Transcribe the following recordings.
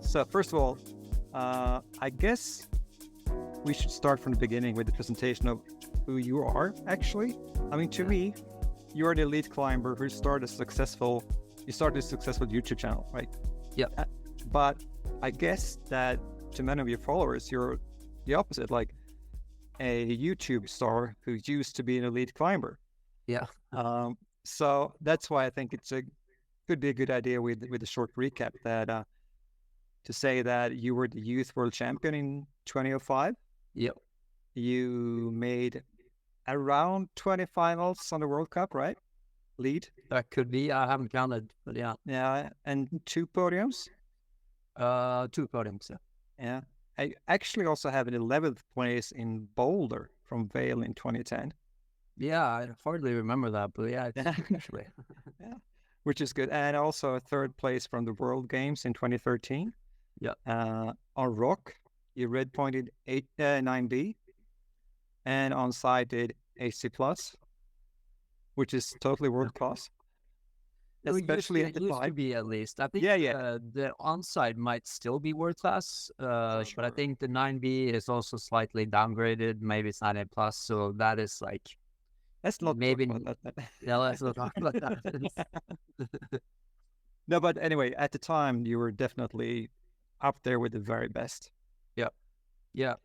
So first of all, I guess we should start from the beginning with the presentation of who you are, actually. I mean, to me, you're the elite climber who started a successful YouTube channel, right? Yeah. But I guess that to many of your followers, you're the opposite, like a YouTube star who used to be an elite climber. Yeah. So that's why I think could be a good idea with a short recap that to say that you were the youth world champion in 2005. Yep. You made around 20 finals on the World Cup, right? Lead. That could be. I haven't counted, but yeah. Yeah, and 2 podiums. 2 podiums. Yeah. Yeah. I actually also have an 11th place in Boulder from Vail in 2010. Yeah, I hardly remember that, but yeah, actually. Yeah, which is good. And also a 3rd place from the World Games in 2013. Yeah. On rock, you red pointed 9B, and on side did AC plus, which is totally world class. Especially at the used time. to be, at least. I think the onside might still be world class, but I think the 9B is also slightly downgraded. Maybe it's 9A plus, so that is like. Let's not maybe talk about that. Yeah, let's not talk about that. No, but anyway, at the time you were definitely up there with the very best. Yeah. Yeah.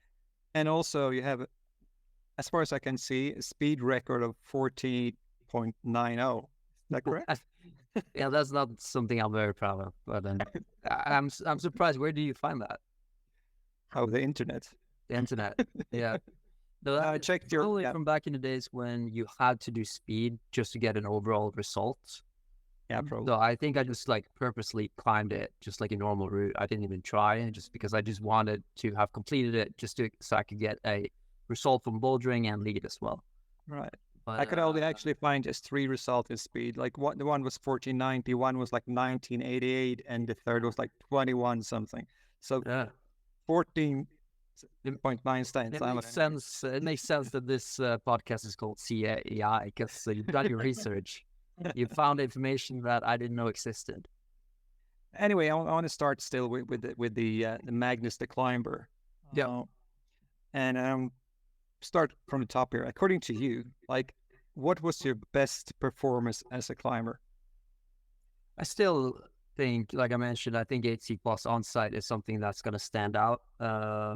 And also you have, as far as I can see, a speed record of 40.90. Is that correct? Yeah, that's not something I'm very proud of, but I'm surprised. Where do you find that? Oh, the internet. The internet. Yeah. No, I checked from back in the days when you had to do speed just to get an overall result. Yeah, probably. So I think I just like purposely climbed it just like a normal route. I didn't even try, just because I just wanted to have completed it so I could get a result from bouldering and lead as well. Right. But, I could only actually find just 3 results in speed. Like the one was 1490, one was like 1988, and the third was like 21 something. So 14.9 stands. It makes sense that this podcast is called CAI because you've done your research. You found information that I didn't know existed. Anyway, I want to start still with the Magnus the Climber. Yeah. And start from the top here. According to you, like, what was your best performance as a climber? I still think, like I mentioned, I think 8C plus onsite is something that's going to stand out. I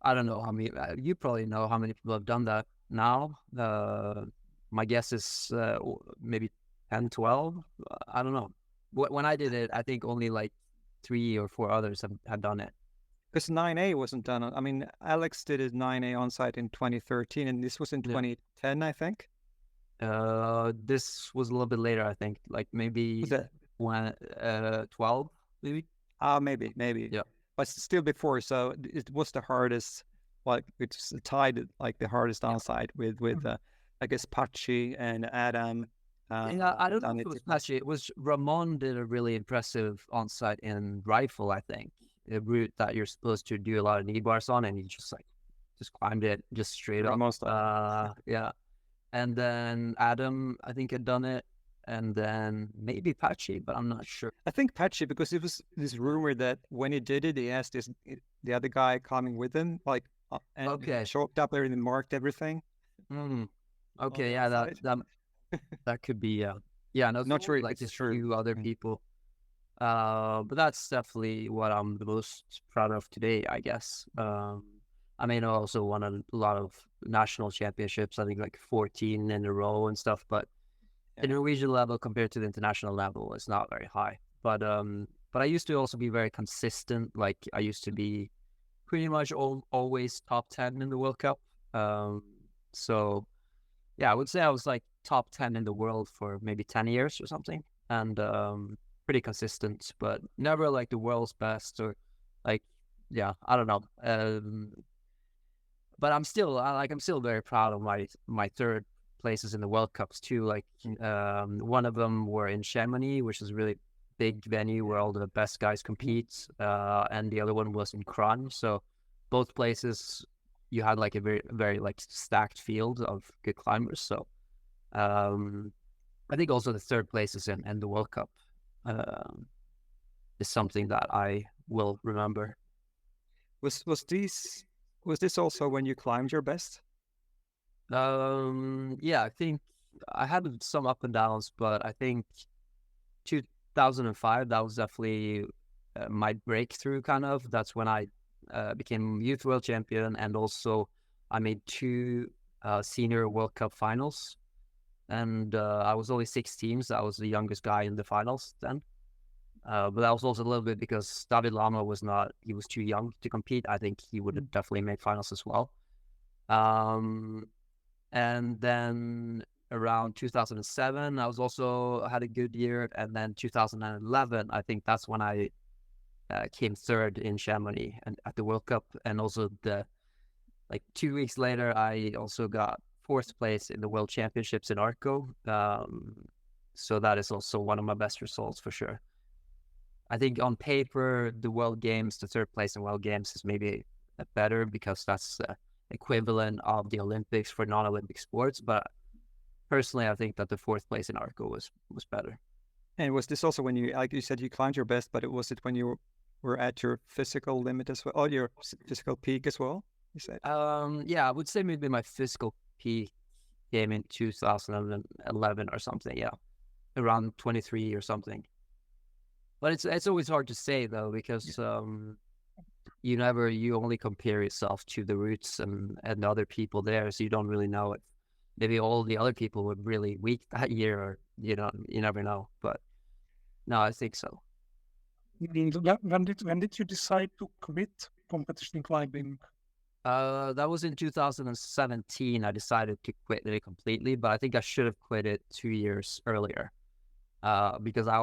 don't know how many, you probably know how many people have done that now. My guess is maybe 10, 12. I don't know. When I did it, I think only like 3 or 4 others had done it. Because 9A wasn't done. I mean, Alex did his 9A on-site in 2013, and this was in 2010, I think. This was a little bit later, I think. Like maybe 12, maybe? Maybe. Yeah. But still before, so it was the hardest, like, it's tied like the hardest on-site with I guess, Pachi and Adam. Yeah, I don't know if it was Pachi. It was Ramon did a really impressive on-site in rifle, I think. A route that you're supposed to do a lot of knee bars on, and he just climbed it just straight up. Yeah. And then Adam, I think, had done it, and then maybe Pachi, but I'm not sure. I think Pachi, because it was this rumor that when he did it, he asked the other guy coming with him, like, and showed up there and marked everything. Okay, yeah, that could be. Yeah, no, not sure. Like just a few other people. But that's definitely what I'm the most proud of today, I guess. I mean, I also won a lot of national championships, I think like 14 in a row and stuff, but the Norwegian level compared to the international level is not very high. But I used to also be very consistent. Like I used to be pretty much always top 10 in the World Cup. So yeah, I would say I was like top 10 in the world for maybe 10 years or something. And pretty consistent, but never like the world's best or like, yeah, I don't know. But I'm still very proud of my 3rd places in the World Cups too. Like one of them were in Chamonix, which is a really big venue where all the best guys compete, and the other one was in Kran. So both places you had like a very, very like stacked field of good climbers. So I think also the 3rd places in the World Cup is something that I will remember. Was this also when you climbed your best? Yeah, I think I had some up and downs, but I think 2005, that was definitely my breakthrough kind of. That's when I became youth world champion, and also I made two senior World Cup finals. And I was only 16, so I was the youngest guy in the finals then. But that was also a little bit because David Lama he was too young to compete. I think he would have definitely made finals as well. And then around 2007, I had a good year. And then 2011, I think that's when I came third in Chamonix and at the World Cup. And also 2 weeks later, I also got fourth place in the World Championships in Arco. So that is also one of my best results for sure. I think on paper, the World Games, the third place in World Games is maybe better because that's equivalent of the Olympics for non-Olympic sports. But personally, I think that the fourth place in Arco was better. And was this also when you, like you said, you climbed your best, but was it when you were at your physical limit as well, or your physical peak as well, you said? Yeah, I would say maybe my physical peak came in 2011 or something. Yeah, around 23 or something. But it's always hard to say though, because you only compare yourself to the routes and other people there, so you don't really know if maybe all the other people were really weak that year, or you never know. But no, I think so. When did you decide to quit competition climbing? That was in 2017. I decided to quit it completely, but I think I should have quit it 2 years earlier. Because I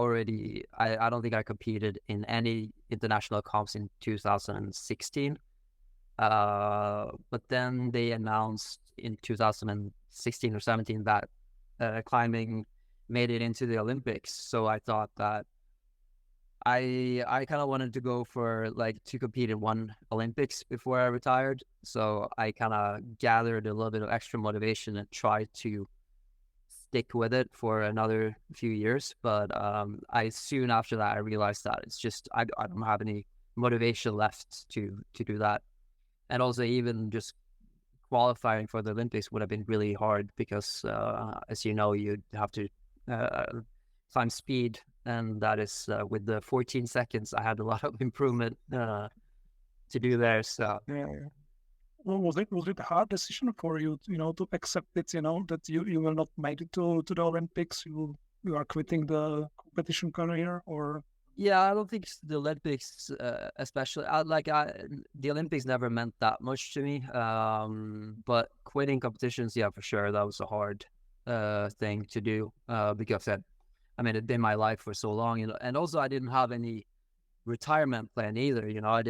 don't think I competed in any international comps in 2016. But then they announced in 2016 or 17 that climbing made it into the Olympics. So I thought that I kind of wanted to go for to compete in one Olympics before I retired. So I kind of gathered a little bit of extra motivation and tried to stick with it for another few years. But I soon after that, I realized that it's just, I don't have any motivation left to do that. And also even just qualifying for the Olympics would have been really hard because, as you know, you'd have to climb speed. And that is with the 14 seconds, I had a lot of improvement to do there. So yeah. Well, was it a hard decision for you, to accept it, that you will not make it to the Olympics? You are quitting the competition career, or? Yeah, I don't think the Olympics, especially, the Olympics never meant that much to me. But quitting competitions, yeah, for sure, that was a hard thing to do because it'd been my life for so long, and also I didn't have any retirement plan either. I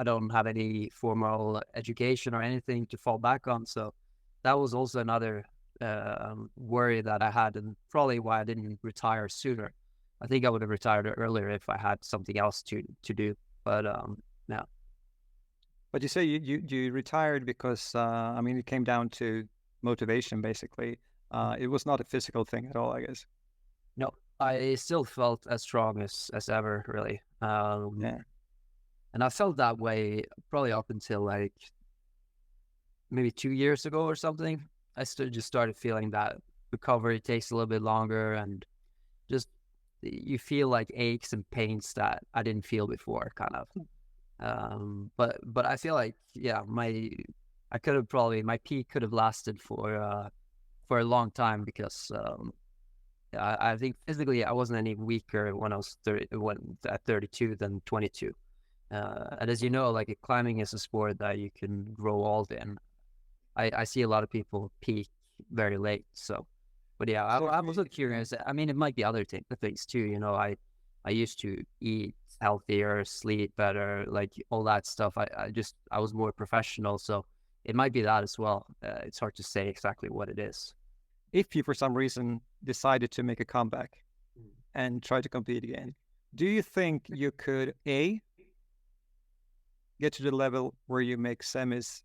don't have any formal education or anything to fall back on. So that was also another worry that I had, and probably why I didn't retire sooner. I think I would have retired earlier if I had something else to do. But no. But you say you retired because it came down to motivation basically. It was not a physical thing at all, I guess. No, I still felt as strong as ever, really. Yeah. And I felt that way probably up until maybe 2 years ago or something. I just started feeling that recovery takes a little bit longer, and just you feel like aches and pains that I didn't feel before, kind of. But I feel like, yeah, my peak could have lasted for a long time because I think physically I wasn't any weaker when I was at 32 than 22. And as you know, climbing is a sport that you can grow old in. I see a lot of people peak very late. So, but yeah, I'm also curious. It might be other things too. I used to eat healthier, sleep better, all that stuff. I was more professional, so it might be that as well. It's hard to say exactly what it is. If you, for some reason, decided to make a comeback and try to compete again, do you think you could A, get to the level where you make semis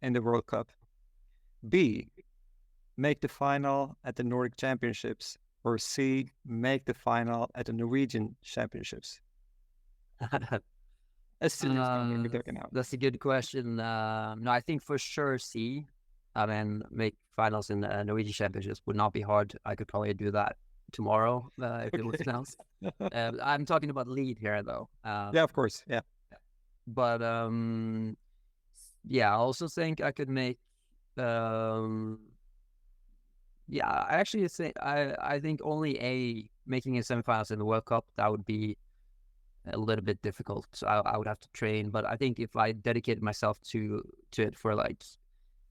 in the World Cup, B, make the final at the Nordic Championships, or C, make the final at the Norwegian Championships? As soon as you're looking out. That's a good question. No, I think for sure C. I mean, make finals in the Norwegian Championships would not be hard. I could probably do that tomorrow if it was announced. I'm talking about lead here, though. Yeah, of course. Yeah. But yeah, I also think I could make. Yeah, I actually think I think only A, making a semifinals in the World Cup, that would be a little bit difficult. So I would have to train. But I think if I dedicated myself to it for like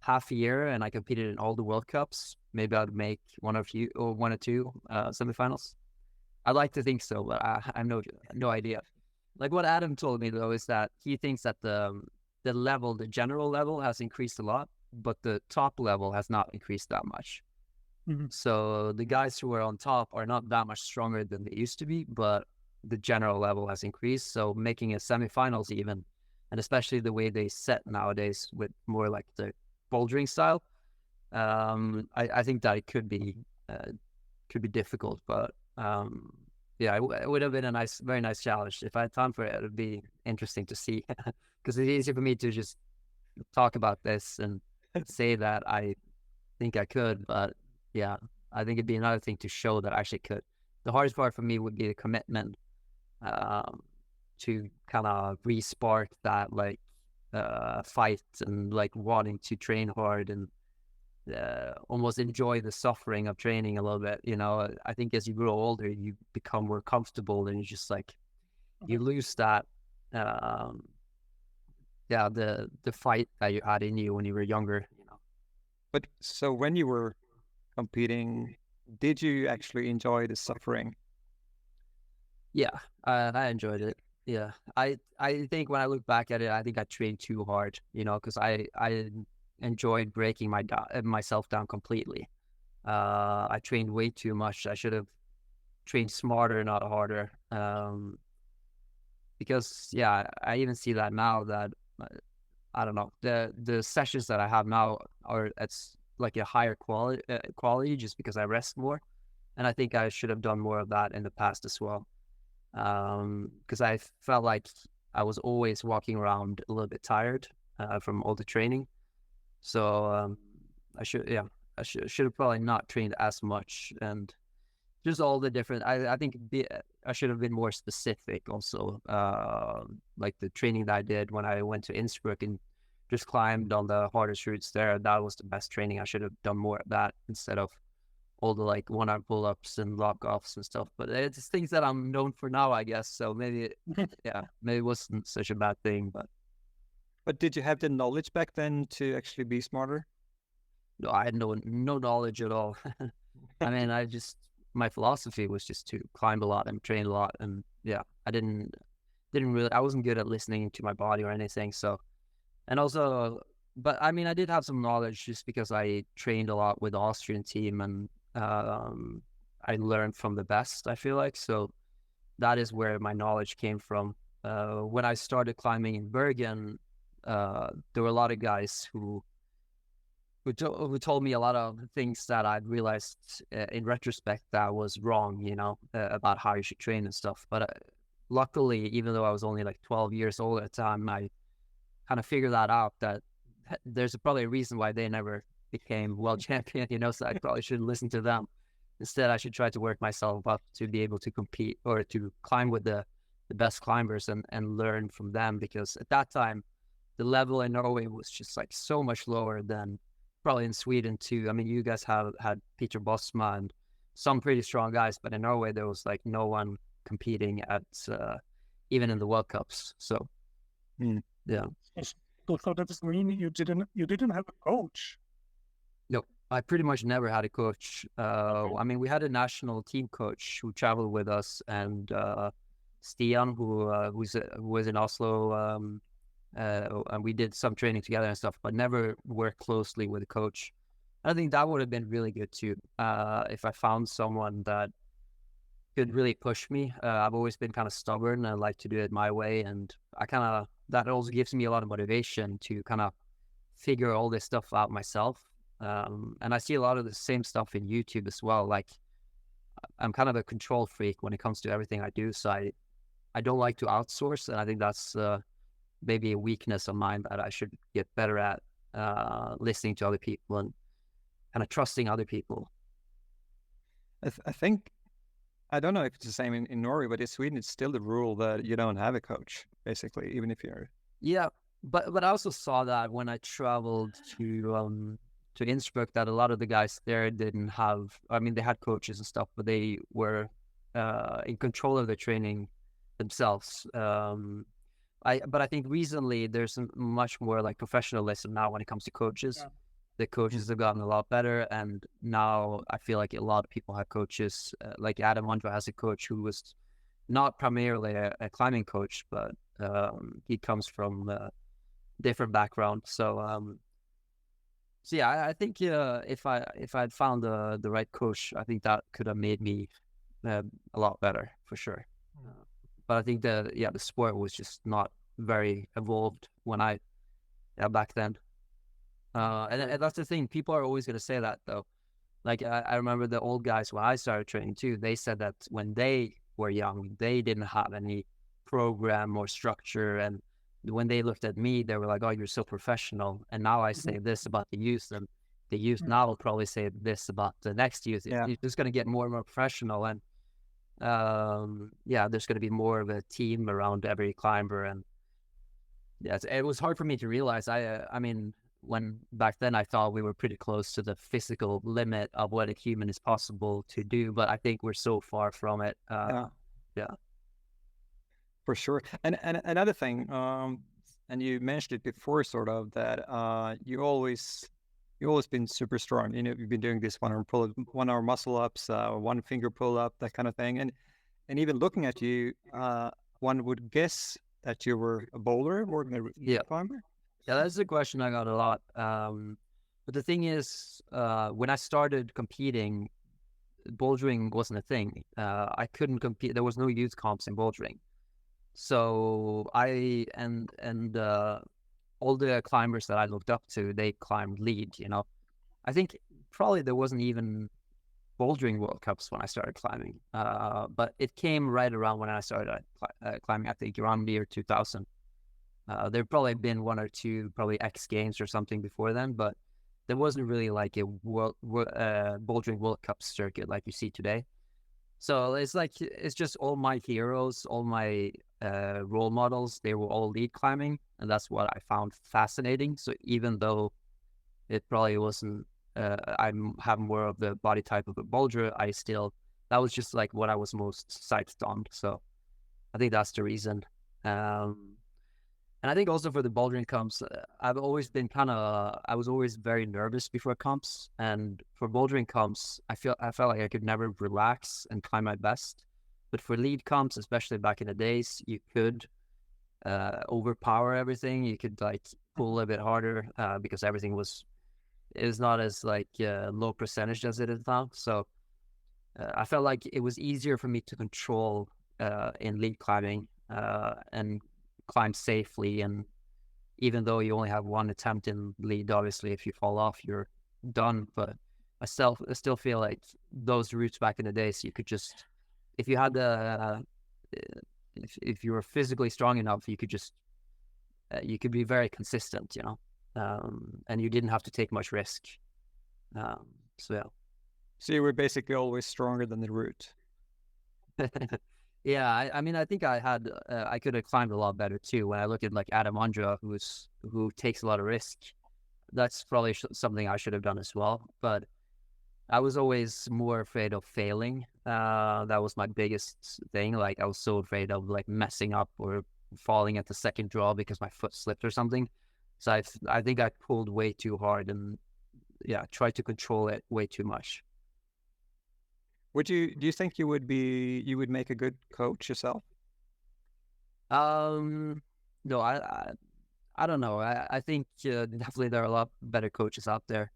half a year and I competed in all the World Cups, maybe I'd make one or two semifinals. I'd like to think so, but I have no idea. Like what Adam told me though is that he thinks that the general level has increased a lot, but the top level has not increased that much. Mm-hmm. So the guys who are on top are not that much stronger than they used to be, but the general level has increased. So making a semifinals even, and especially the way they set nowadays with more like the bouldering style, I think that it could be difficult, but yeah, it would have been a very nice challenge. If I had time for it, it would be interesting to see, because it's easy for me to just talk about this and say that I think I could, but yeah, I think it'd be another thing to show that I actually could. The hardest part for me would be the commitment to kind of re-spark that like fight and like wanting to train hard and almost enjoy the suffering of training a little bit. You know, I think as you grow older, you become more comfortable and you just like, you lose that, the fight that you had in you when you were younger, you know. But so when you were competing, did you actually enjoy the suffering? Yeah, I enjoyed it. Yeah, I think when I look back at it, I think I trained too hard, you know, because I enjoyed breaking myself down completely. I trained way too much. I should have trained smarter, not harder. Because yeah, I even see that now that I don't know, the sessions that I have now are it's like a higher quality just because I rest more, and I think I should have done more of that in the past as well. Because I felt like I was always walking around a little bit tired from all the training. So I should have probably not trained as much, and just all the different. I think I should have been more specific also. Like the training that I did when I went to Innsbruck and just climbed on the hardest routes there. That was the best training. I should have done more of that instead of all the like one-arm pull-ups and lock-offs and stuff. But it's things that I'm known for now, I guess. So maybe, maybe it wasn't such a bad thing. But did you have the knowledge back then to actually be smarter? No, I had no knowledge at all. I mean, my philosophy was just to climb a lot and train a lot. And yeah, I wasn't good at listening to my body or anything. So, and also, but I mean, I did have some knowledge just because I trained a lot with the Austrian team and I learned from the best, I feel like. So that is where my knowledge came from. When I started climbing in Bergen, there were a lot of guys who told me a lot of things that I realized in retrospect that was wrong, you know, about how you should train and stuff. But luckily, even though I was only like 12 years old at the time, I kind of figured that out, that there's probably a reason why they never became world champion, you know, so I probably shouldn't listen to them. Instead, I should try to work myself up to be able to compete or to climb with the best climbers and learn from them, because at that time, the level in Norway was just like so much lower than probably in Sweden too. I mean, you guys had Peter Bosma and some pretty strong guys, but in Norway, there was like no one competing at even in the World Cups. So, yeah. So that does mean you didn't have a coach? No, I pretty much never had a coach. I mean, we had a national team coach who traveled with us, and Stian, who was in Oslo, and we did some training together and stuff, but never worked closely with a coach. I think that would have been really good too, if I found someone that could really push me. I've always been kind of stubborn and like to do it my way, and that also gives me a lot of motivation to kind of figure all this stuff out myself. And I see a lot of the same stuff in YouTube as well. Like I'm kind of a control freak when it comes to everything I do. So I don't like to outsource, and I think that's maybe a weakness of mine that I should get better at, listening to other people and kind of trusting other people. I think, I don't know if it's the same in Norway, but in Sweden, it's still the rule that you don't have a coach, basically, even if you're... Yeah, but I also saw that when I traveled to Innsbruck, that a lot of the guys there didn't have, I mean, they had coaches and stuff, but they were in control of their training themselves. But I think recently there's much more like professionalism now when it comes to coaches. Yeah. The coaches have gotten a lot better, and now I feel like a lot of people have coaches. Like Adam Ondra has a coach who was not primarily a climbing coach, but he comes from a different background. So yeah, I think if I'd found the right coach, I think that could have made me a lot better for sure. But I think the sport was just not very evolved when back then. And that's the thing. People are always going to say that, though. Like, I remember the old guys when I started training, too. They said that when they were young, they didn't have any program or structure. And when they looked at me, they were like, oh, you're so professional. And now I say this about the youth, and the youth now will probably say this about the next youth. Yeah. It's just going to get more and more professional. And, there's going to be more of a team around every climber. And, yeah, it was hard for me to realize. I mean... when back then I thought we were pretty close to the physical limit of what a human is possible to do, but I think we're so far from it. Yeah, for sure. And another thing, and you mentioned it before, sort of, that you always been super strong. You know, you've been doing this 1 hour muscle ups, 1 finger pull up, that kind of thing. And even looking at you, one would guess that you were a bowler more than a climber. Yeah, that's a question I got a lot. But the thing is, when I started competing, bouldering wasn't a thing. I couldn't compete. There was no youth comps in bouldering. So I and all the climbers that I looked up to, they climbed lead, you know. I think probably there wasn't even bouldering World Cups when I started climbing. But it came right around when I started climbing, I think around the year 2000. There've probably been 1 or 2 probably X Games or something before then, but there wasn't really like a bouldering World Cup circuit like you see today. So it's just all my heroes, all my role models, they were all lead climbing, and that's what I found fascinating. So even though it probably wasn't, I have more of the body type of a boulderer, that was just like what I was most psyched on. So I think that's the reason. And I think also for the bouldering comps, I've always been I was always very nervous before comps. And for bouldering comps, I felt like I could never relax and climb my best. But for lead comps, especially back in the days, you could overpower everything. You could like pull a bit harder because everything was not as like low percentage as it is now. So I felt like it was easier for me to control in lead climbing and climb safely. And even though you only have 1 attempt in lead, obviously if you fall off you're done, but I still feel like those routes back in the days, you could just, if you had if you were physically strong enough, you could just you could be very consistent, you know, and you didn't have to take much risk. So you were basically always stronger than the route. Yeah, I mean, I think I could have climbed a lot better too. When I look at like Adam Ondra, who takes a lot of risk, that's probably something I should have done as well. But I was always more afraid of failing. That was my biggest thing. Like I was so afraid of like messing up or falling at the second draw because my foot slipped or something. So I think I pulled way too hard and tried to control it way too much. Do you think you would make a good coach yourself? No, I don't know. I think definitely there are a lot better coaches out there.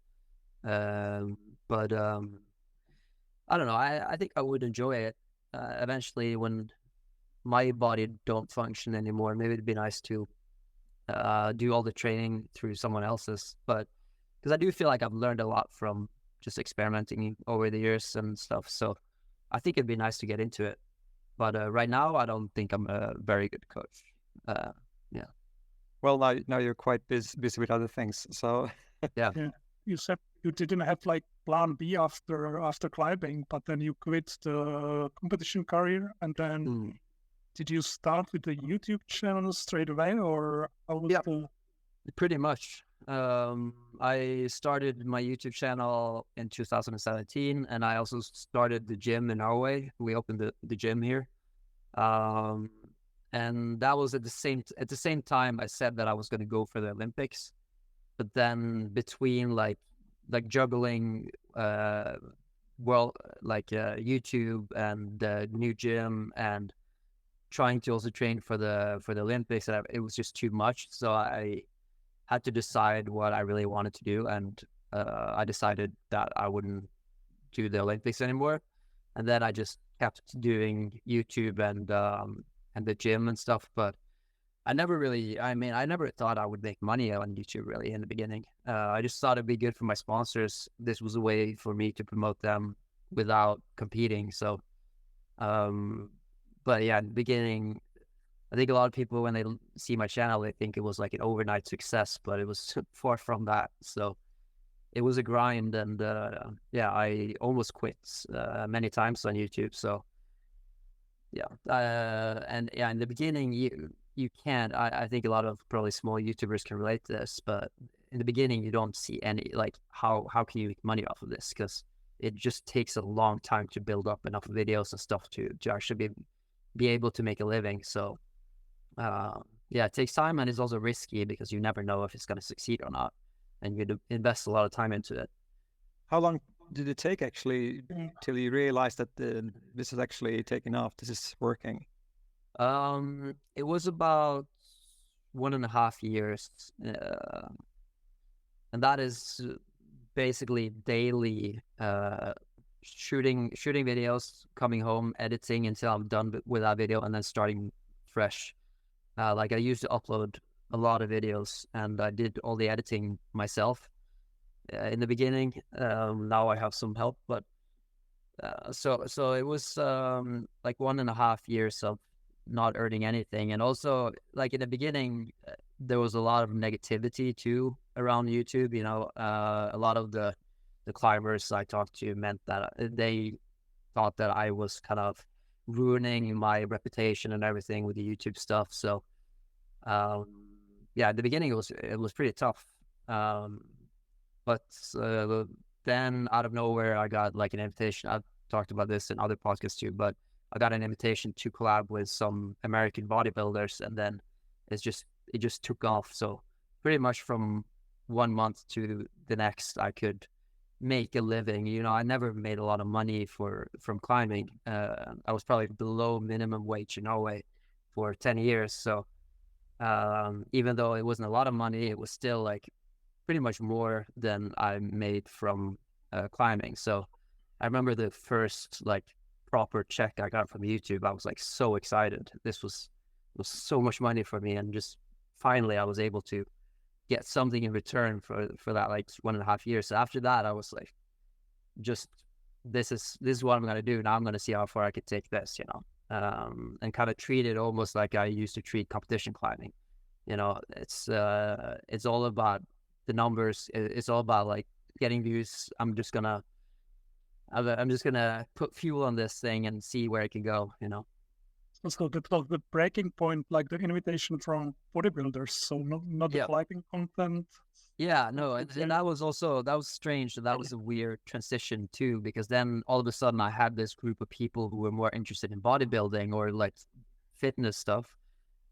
But I don't know. I think I would enjoy it eventually when my body don't function anymore. Maybe it'd be nice to do all the training through someone else's. But because I do feel like I've learned a lot from just experimenting over the years and stuff. So I think it'd be nice to get into it. But right now, I don't think I'm a very good coach. Yeah. Well, now you're quite busy with other things. So Yeah. You said you didn't have like plan B after climbing, but then you quit the competition career, and then did you start with the YouTube channel straight away, or how was the... Pretty much. I started my YouTube channel in 2017, and I also started the gym in Norway. We opened the gym here. And that was at the same time I said that I was going to go for the Olympics. But then between like juggling YouTube and the new gym and trying to also train for the Olympics, it was just too much. So I had to decide what I really wanted to do, and I decided that I wouldn't do the Olympics anymore. And then I just kept doing YouTube and the gym and stuff. But I never thought I would make money on YouTube really in the beginning. I just thought it'd be good for my sponsors. This was a way for me to promote them without competing. So, but yeah, in the beginning, I think a lot of people, when they see my channel, they think it was like an overnight success, but it was far from that. So it was a grind, and I almost quit many times on YouTube. So in the beginning, you can't. I think a lot of probably small YouTubers can relate to this, but in the beginning, you don't see any like how can you make money off of this, because it just takes a long time to build up enough videos and stuff to actually be able to make a living. So it takes time, and it's also risky because you never know if it's going to succeed or not, and you invest a lot of time into it. How long did it take actually till you realized that this is actually taking off? This is working. It was about 1.5 years, and that is basically daily shooting videos, coming home, editing until I'm done with that video, and then starting fresh. Like I used to upload a lot of videos, and I did all the editing myself in the beginning. Now I have some help, but so it was like 1.5 years of not earning anything. And also, like in the beginning, there was a lot of negativity too around YouTube. You know, a lot of the climbers I talked to meant that they thought that I was kind of ruining my reputation and everything with the YouTube stuff. So at the beginning it was pretty tough. But then out of nowhere, I got like an invitation. I've talked about this in other podcasts too, but I got an invitation to collab with some American bodybuilders, and then it just took off. So pretty much from 1 month to the next, I could make a living. You know, I never made a lot of money from climbing. I was probably below minimum wage in Norway for 10 years. So even though it wasn't a lot of money, it was still like pretty much more than I made from climbing. So I remember the first like proper check I got from YouTube. I was like so excited. This was so much money for me, and just finally I was able to get something in return for that like 1.5 years. So after that, I was like, just this is what I'm gonna do. Now I'm gonna see how far I could take this, you know, and kind of treat it almost like I used to treat competition climbing. You know, it's all about the numbers. It's all about like getting views. I'm just gonna put fuel on this thing and see where it can go, you know. So the breaking point, like the invitation from bodybuilders, so not the climbing content. Yeah, no, and that was strange. That was a weird transition too, because then all of a sudden I had this group of people who were more interested in bodybuilding or like fitness stuff,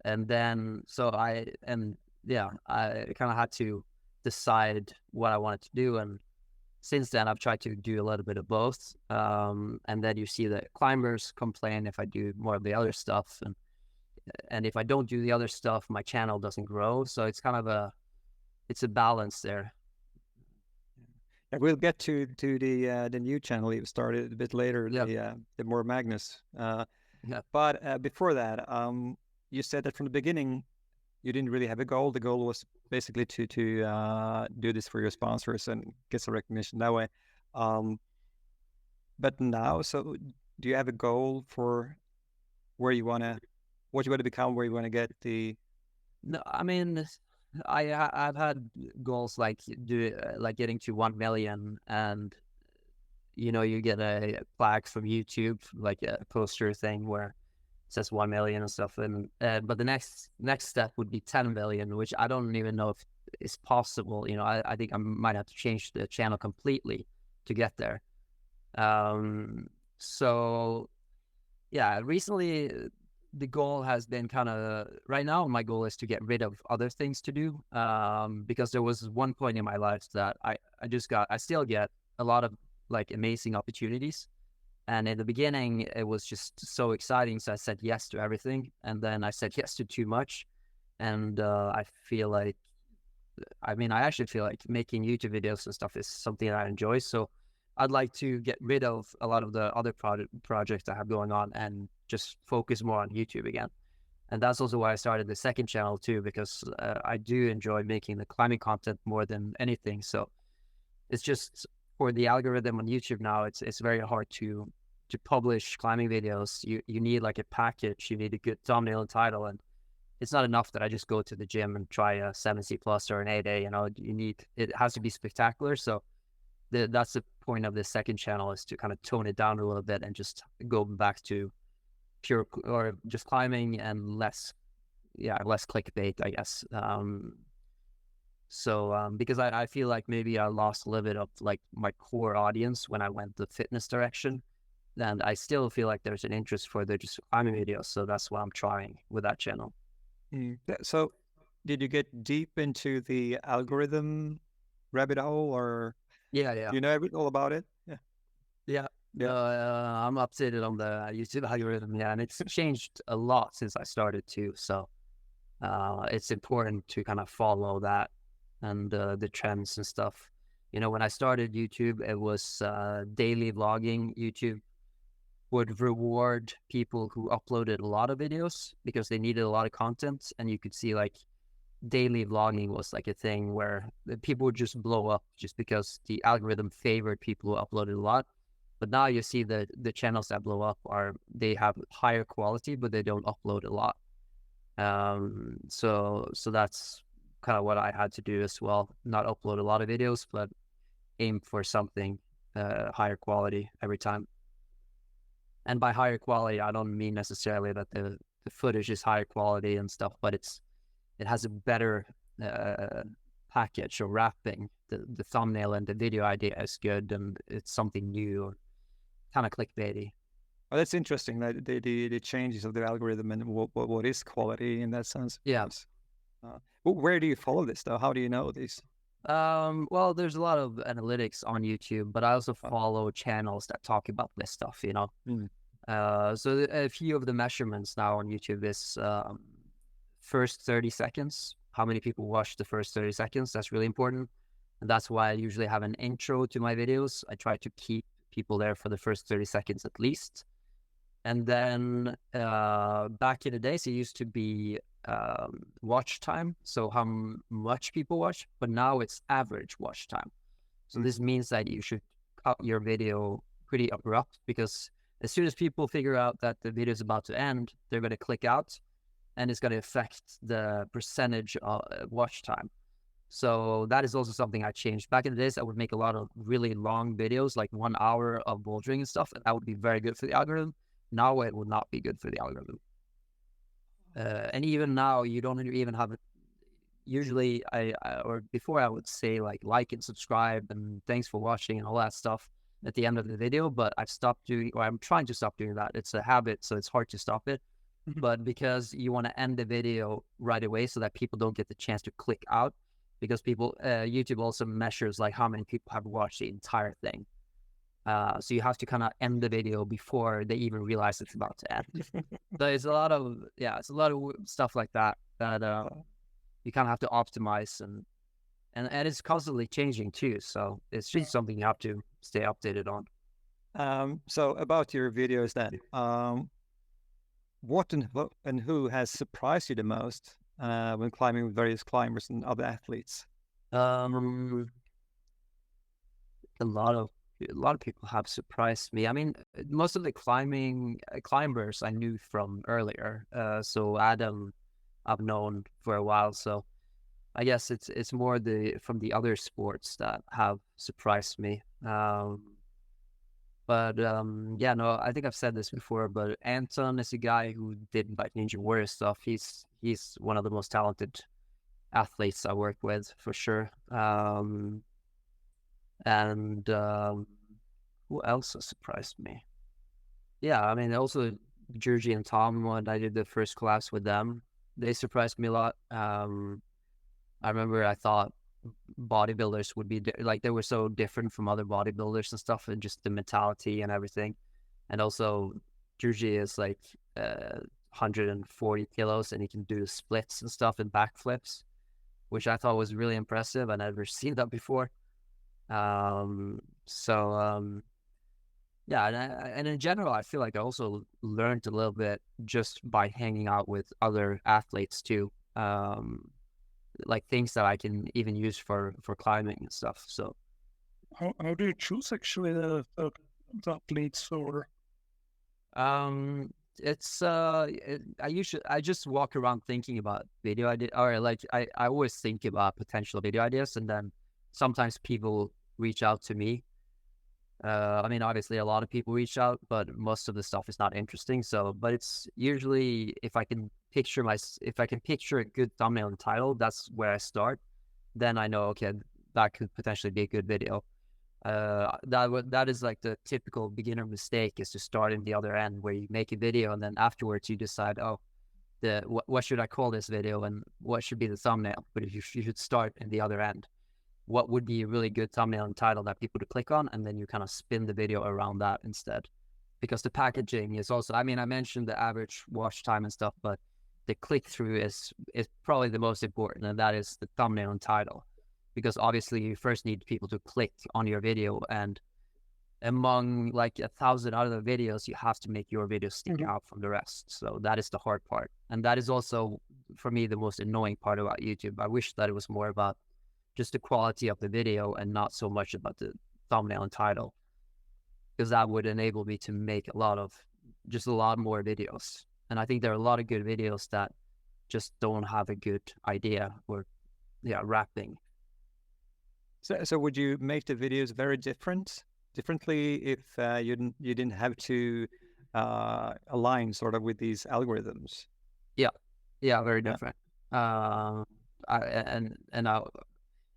and then I kind of had to decide what I wanted to do, and since then I've tried to do a little bit of both. And then you see that climbers complain if I do more of the other stuff, and if I don't do the other stuff, my channel doesn't grow. So it's kind of a balance there. Yeah, we'll get to the new channel you started a bit later, the more Magnus. But before that, you said that from the beginning you didn't really have a goal. The goal was basically to do this for your sponsors and get some recognition that way. But now, so do you have a goal for what you want to become, where you want to get the? No, I mean, I've had goals like getting to 1 million, and you get a plaque from YouTube, like a poster thing where it says 1 million and stuff. And but the next step would be 10 million, which I don't even know if it's possible. I think I might have to change the channel completely to get there. So yeah, recently the goal has been right now my goal is to get rid of other things to do, because there was one point in my life that I still get a lot of like amazing opportunities, and in the beginning it was just so exciting, so I said yes to everything, and then I said yes to too much, and I actually feel like making YouTube videos and stuff is something I enjoy, so I'd like to get rid of a lot of the other projects I have going on and just focus more on YouTube again. And that's also why I started the second channel too, because I do enjoy making the climbing content more than anything. So it's just for the algorithm on YouTube now, it's very hard to publish climbing videos. You need like a package, you need a good thumbnail and title, and it's not enough that I just go to the gym and try a 7C plus or an 8A. It has to be spectacular. So that's the point of the second channel, is to kind of tone it down a little bit and just go back to pure or just climbing and less clickbait, I guess. Because I feel like maybe I lost a little bit of like my core audience when I went the fitness direction, and I still feel like there's an interest for the just climbing videos, so that's what I'm trying with that channel. So did you get deep into the algorithm rabbit hole, or yeah do you know all about it? I'm updated on the YouTube algorithm, and it's changed a lot since I started too, so it's important to kind of follow that and the trends and stuff. When I started YouTube, it was daily vlogging. YouTube would reward people who uploaded a lot of videos because they needed a lot of content, and you could see like daily vlogging was like a thing where people would just blow up just because the algorithm favored people who uploaded a lot. But now you see the channels that blow up they have higher quality, but they don't upload a lot. So that's kind of what I had to do as well. Not upload a lot of videos, but aim for something higher quality every time. And by higher quality, I don't mean necessarily that the footage is higher quality and stuff, but it has a better package or wrapping. The thumbnail and the video idea is good, and it's something new, or kind of clickbaity. Oh, that's interesting. That the changes of the algorithm and what is quality in that sense. Yeah. Where do you follow this though? How do you know this? Well, there's a lot of analytics on YouTube, but I also follow channels that talk about this stuff. So a few of the measurements now on YouTube is first 30 seconds. How many people watch the first 30 seconds? That's really important. And that's why I usually have an intro to my videos. I try to keep people there for the first 30 seconds at least. And then back in the days, it used to be watch time. So how much people watch, but now it's average watch time. So this means that you should cut your video pretty abrupt, because as soon as people figure out that the video is about to end, they're going to click out, and it's going to affect the percentage of watch time. So that is also something I changed. Back in the days, I would make a lot of really long videos, like 1 hour of bouldering and stuff, and that would be very good for the algorithm. Now it would not be good for the algorithm. And even now, you don't even have it. Usually, or before I would say like and subscribe and thanks for watching and all that stuff at the end of the video, but I've stopped doing, or I'm trying to stop doing that. It's a habit, so it's hard to stop it. But because you want to end the video right away so that people don't get the chance to click out, because YouTube also measures like how many people have watched the entire thing. So you have to kind of end the video before they even realize it's about to end. So it's a lot of stuff like that you kind of have to optimize, and it's constantly changing too. So it's just something you have to stay updated on. So about your videos then, what and who has surprised you the most when climbing with various climbers and other athletes? A lot of lot of people have surprised me. I mean, most of the climbers I knew from earlier. So Adam, I've known for a while. So I guess it's more from the other sports that have surprised me. Yeah, no, I think I've said this before, but Anton is a guy who did like Ninja Warrior stuff. He's one of the most talented athletes I work with for sure. Who else has surprised me? Yeah, I mean, also Georgie and Tom, when I did the first collabs with them, they surprised me a lot. I remember I thought bodybuilders would be like, they were so different from other bodybuilders and stuff, and just the mentality and everything. And also Georgie is like 140 kilos, and he can do splits and stuff and backflips, which I thought was really impressive. I never seen that before. Yeah, and in general, I feel like I also learned a little bit just by hanging out with other athletes too. Like things that I can even use for climbing and stuff. So how do you choose actually the athletes? Or it's I just walk around thinking about video idea, or like I always think about potential video ideas, and then sometimes people reach out to me. I mean, obviously a lot of people reach out, but most of the stuff is not interesting. So, but it's usually if I can picture a good thumbnail and title, that's where I start. Then I know, okay, that could potentially be a good video. That is like the typical beginner mistake, is to start in the other end, where you make a video and then afterwards you decide, oh, what should I call this video and what should be the thumbnail? But if you should start in the other end. What would be a really good thumbnail and title that people to click on, and then you kind of spin the video around that instead. Because the packaging is also, I mean, I mentioned the average watch time and stuff, but the click-through is probably the most important, and that is the thumbnail and title. Because obviously you first need people to click on your video, and among like 1,000 other videos, you have to make your video stick out from the rest. So that is the hard part. And that is also, for me, the most annoying part about YouTube. I wish that it was more about just the quality of the video and not so much about the thumbnail and title, because that would enable me to make a lot more videos. And I think there are a lot of good videos that just don't have a good idea or wrapping. So would you make the videos very differently if you didn't have to align sort of with these algorithms? Yeah, very different.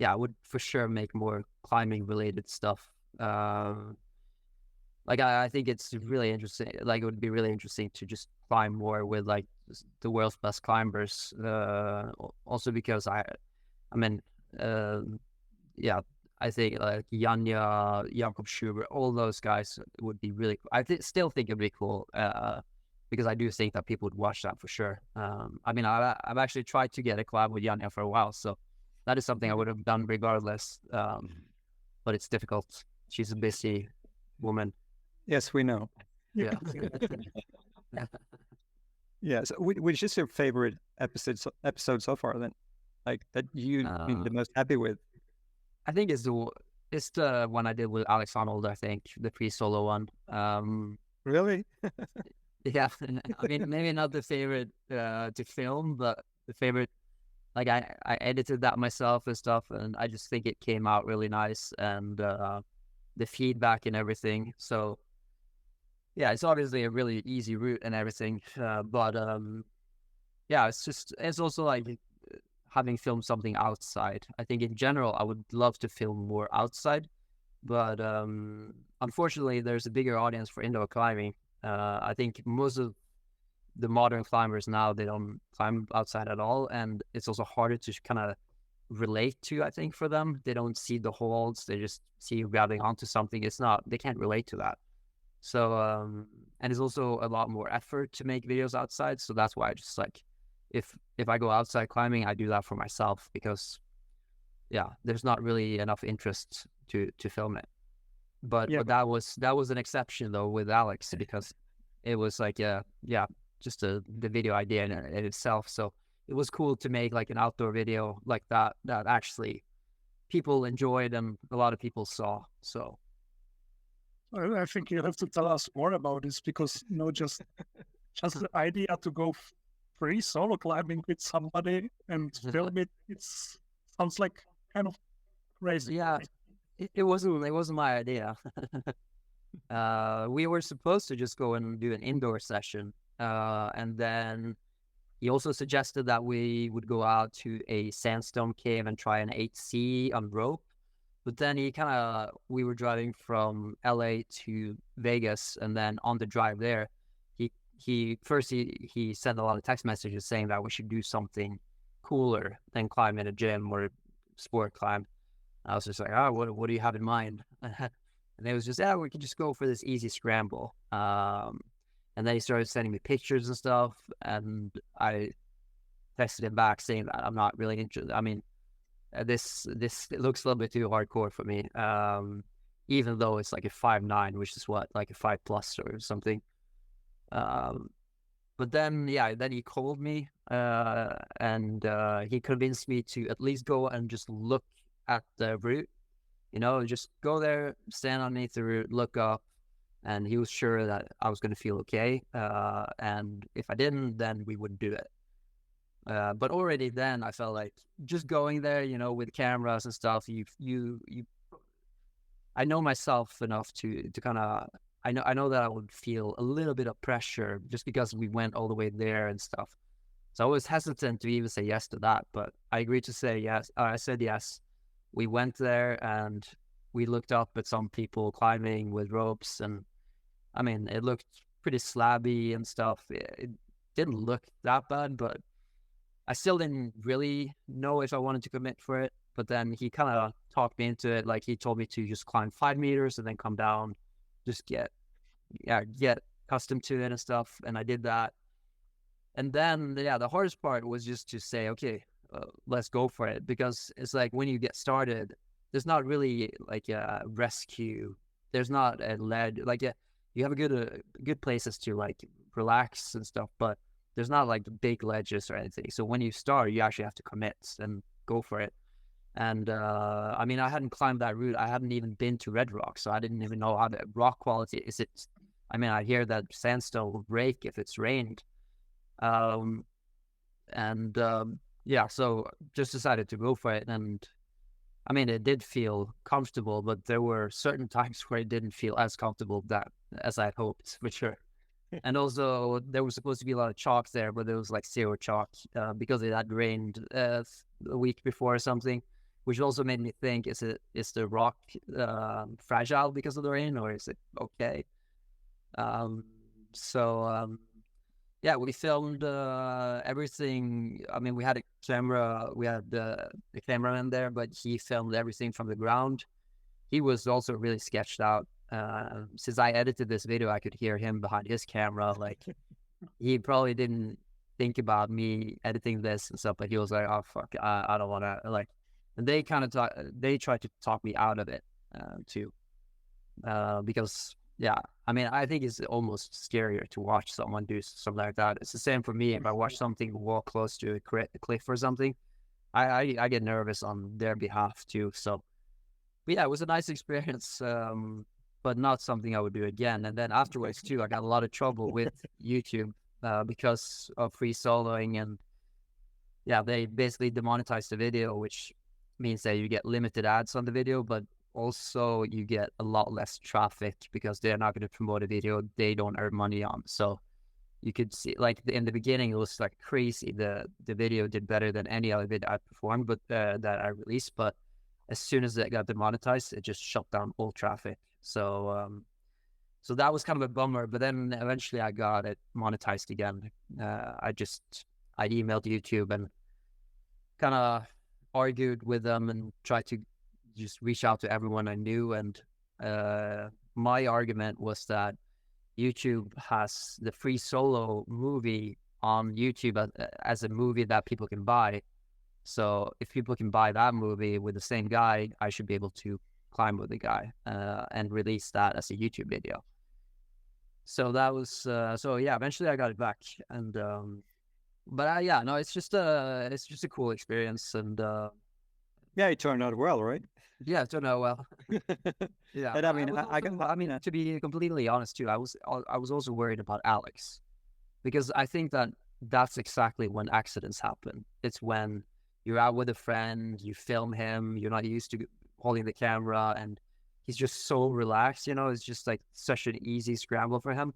I would for sure make more climbing related stuff. Like I think it's really interesting. Like it would be really interesting to just climb more with like the world's best climbers. Also because I think like Janja, Jakob Schubert, all those guys would be really cool. I still think it'd be cool because I do think that people would watch that for sure. I mean, I've actually tried to get a collab with Janja for a while, so that is something I would have done regardless, but it's difficult. She's a busy woman. Yes, we know. Yeah. Yeah. So which is your favorite episode so far then? Like that you've been the most happy with? I think it's the one I did with Alex Honnold, I think, the pre-solo one. Really? Yeah. I mean, maybe not the favorite to film, but the favorite. Like I edited that myself and stuff, and I just think it came out really nice, and the feedback and everything. So yeah, it's obviously a really easy route and everything, but yeah, it's also like having filmed something outside. I think in general I would love to film more outside, but unfortunately there's a bigger audience for indoor climbing. I think most of the modern climbers now, they don't climb outside at all, and it's also harder to kind of relate to. I think for them, they don't see the holds, they just see you grabbing onto something. They can't relate to that. So and it's also a lot more effort to make videos outside, so that's why I just like, if I go outside climbing, I do that for myself, because there's not really enough interest to film it. But that was an exception though with Alex, because it was like just the video idea in itself. So it was cool to make like an outdoor video like that actually people enjoyed and a lot of people saw. So I think you have to tell us more about this because just the idea to go free solo climbing with somebody and film it, sounds like kind of crazy. Yeah, it wasn't my idea. We were supposed to just go and do an indoor session, and then he also suggested that we would go out to a sandstone cave and try an 8C on rope. But then we were driving from LA to Vegas, and then on the drive there, he sent a lot of text messages saying that we should do something cooler than climb in a gym or sport climb. I was just like, what do you have in mind? And it was just, we could just go for this easy scramble. And then he started sending me pictures and stuff, and I texted him back saying that I'm not really interested. I mean, this it looks a little bit too hardcore for me, even though it's like a 5.9, which is what, like a 5+ or something. But then he called me, and he convinced me to at least go and just look at the route, just go there, stand underneath the route, look up, and he was sure that I was going to feel okay, and if I didn't, then we wouldn't do it. But already then I felt like just going there, with cameras and stuff, I know myself enough to kind of, I know that I would feel a little bit of pressure just because we went all the way there and stuff. So I was hesitant to even say yes to that, but I agreed to say yes. I said yes. We went there and we looked up at some people climbing with ropes, and I mean, it looked pretty slabby and stuff. It didn't look that bad, but I still didn't really know if I wanted to commit for it. But then he kind of talked me into it. Like, he told me to just climb 5 meters and then come down, just get accustomed to it and stuff. And I did that. And then, the hardest part was just to say, okay, let's go for it. Because it's like when you get started, there's not really like a rescue. There's not a ledge. Like, you have a good places to like relax and stuff, but there's not like the big ledges or anything. So when you start, you actually have to commit and go for it. And I mean, I hadn't climbed that route. I hadn't even been to Red Rock, so I didn't even know how the rock quality is. I mean, I hear that sandstone will break if it's rained. So just decided to go for it. And I mean, it did feel comfortable, but there were certain times where it didn't feel as comfortable as I had hoped, for sure. And also, there was supposed to be a lot of chalk there, but there was like 0 chalk because it had rained a week before or something, which also made me think: is the rock fragile because of the rain, or is it okay? We filmed everything. I mean, we had a camera. We had the cameraman there, but he filmed everything from the ground. He was also really sketched out. Since I edited this video, I could hear him behind his camera. Like, he probably didn't think about me editing this and stuff, but he was like, "Oh fuck, I don't want to." Like, and they kind of they tried to talk me out of it too, because I mean, I think it's almost scarier to watch someone do something like that. It's the same for me. If I watch something walk close to a cliff or something, I get nervous on their behalf too. So, but it was a nice experience. But not something I would do again. And then afterwards too, I got a lot of trouble with YouTube because of free soloing, and they basically demonetized the video, which means that you get limited ads on the video, but also you get a lot less traffic because they're not going to promote a video they don't earn money on. So you could see, like, in the beginning, it was like crazy. The video did better than any other video I performed, but that I released. But as soon as it got demonetized, it just shut down all traffic. So that was kind of a bummer, but then eventually I got it monetized again. I emailed YouTube and kind of argued with them and tried to just reach out to everyone I knew. And my argument was that YouTube has the free solo movie on YouTube as a movie that people can buy. So if people can buy that movie with the same guy, I should be able to climb with the guy and release that as a YouTube video. So that was eventually I got it back. And it's just a cool experience. And Yeah, it turned out well, right? Yeah, don't know. Well, yeah. And I mean, was I also, got, I mean, to be completely honest too, I was also worried about Alex because I think that that's exactly when accidents happen. It's when you're out with a friend, you film him, you're not used to holding the camera, and he's just so relaxed. You know, it's just like such an easy scramble for him,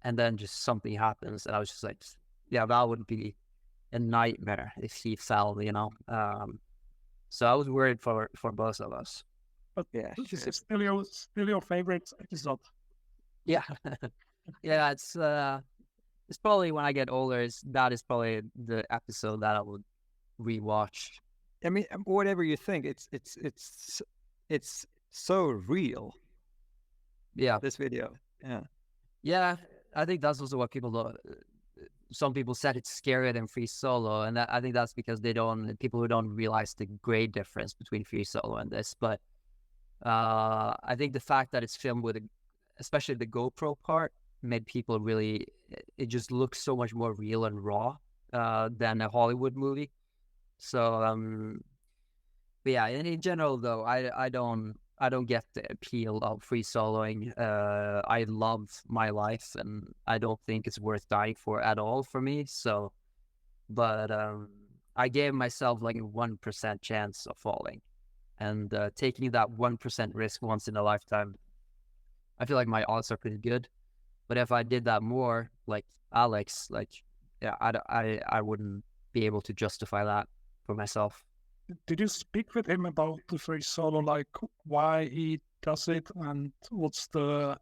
and then just something happens, and I was just like, yeah, that would be a nightmare if he fell. You know, so I was worried for both of us. But yeah, this sure. is still your favorite episode. Yeah, yeah, it's probably when I get older, that is probably the episode that I would rewatch. I mean, whatever you think, it's so real. Yeah, This video, yeah, yeah. I think that's also what people do. Some people said it's scarier than free solo, and I think that's because people who don't realize the great difference between free solo and this. But I think the fact that it's filmed with, especially the GoPro part, made people really. It just looks so much more real and raw than a Hollywood movie. So, but yeah, in general though, I don't get the appeal of free soloing. I love my life, and I don't think it's worth dying for at all for me. So, but I gave myself like a 1% chance of falling, and taking that 1% risk once in a lifetime, I feel like my odds are pretty good. But if I did that more, like Alex, like yeah, I wouldn't be able to justify that for myself. Did you speak with him about the free solo, like why he does it and what's the,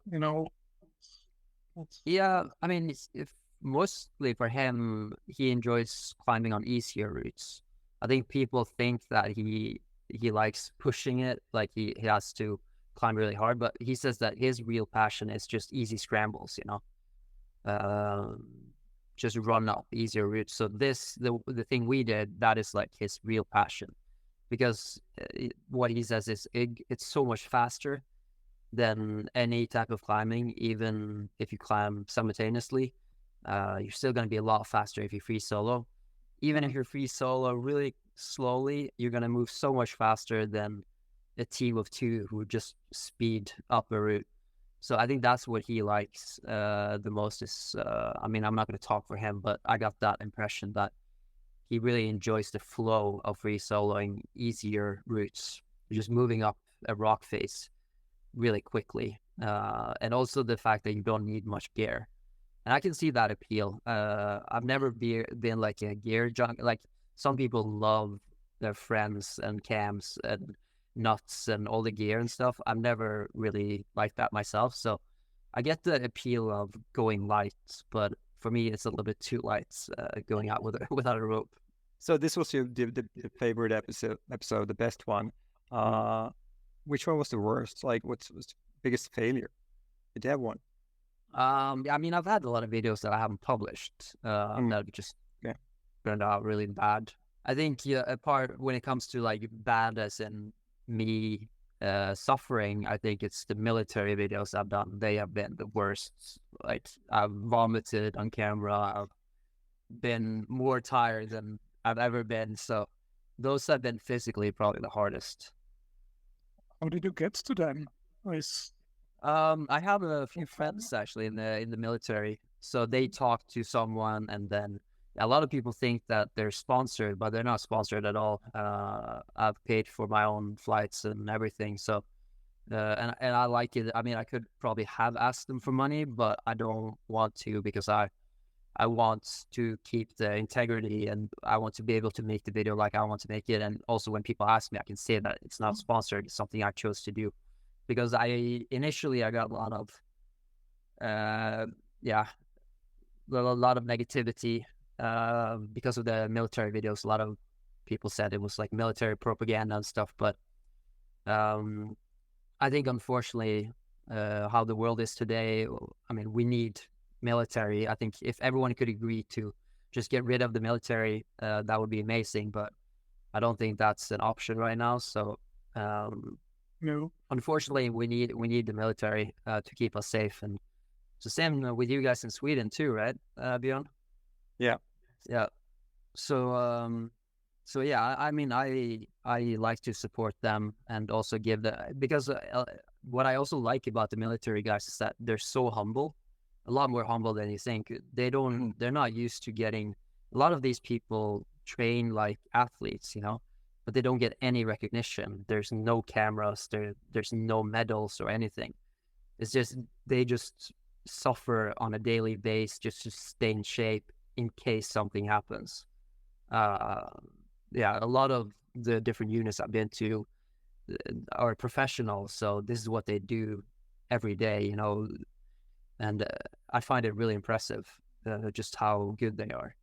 what's... Yeah, I mean, if mostly for him, he enjoys climbing on easier routes. I think people think that he likes pushing it, like he has to climb really hard, but he says that his real passion is just easy scrambles, just run up easier routes. So the thing we did, that is like his real passion, because what he says is it's so much faster than any type of climbing. Even if you climb simultaneously, you're still going to be a lot faster if you free solo. Even if you're free solo really slowly, you're going to move so much faster than a team of two who just speed up a route. So I think that's what he likes the most is, I mean, I'm not going to talk for him, but I got that impression that he really enjoys the flow of free soloing easier routes, just moving up a rock face really quickly. And also the fact that you don't need much gear. And I can see that appeal. I've never been like a gear junk. Like some people love their friends and cams and nuts and all the gear and stuff. I've never really liked that myself. So I get the appeal of going light, but for me, it's a little bit too light going out without a rope. So this was your the favorite episode, the best one. Which one was the worst? Like, what was the biggest failure? Did you have one? I mean, I've had a lot of videos that I haven't published that just turned out really bad. I think a part when it comes to like bad as in me suffering, I think it's the military videos I've done. They have been the worst. Like I've vomited on camera. I've been more tired than I've ever been. So those have been physically probably the hardest. How did you get to them? I have a few friends actually in the military. So they talk to someone, and then a lot of people think that they're sponsored, but they're not sponsored at all. I've paid for my own flights and everything. So, and I like it. I mean, I could probably have asked them for money, but I don't want to because I want to keep the integrity, and I want to be able to make the video like I want to make it. And also when people ask me, I can say that it's not sponsored. It's something I chose to do because initially I got a lot of, a lot of negativity because of the military videos. A lot of people said it was like military propaganda and stuff, but I think unfortunately how the world is today, I mean, we need military. I think if everyone could agree to just get rid of the military, that would be amazing, but I don't think that's an option right now. So no, unfortunately we need the military to keep us safe. And it's the same with you guys in Sweden too, right, Björn? Yeah. So So yeah, I mean, I like to support them and also give because what I also like about the military guys is that they're so humble, a lot more humble than you think. They're not used to getting, a lot of these people train like athletes, but they don't get any recognition. There's no cameras, there's no medals or anything. It's just, they just suffer on a daily basis just to stay in shape in case something happens. Yeah, a lot of the different units I've been to are professionals, so this is what they do every day, and I find it really impressive, just how good they are.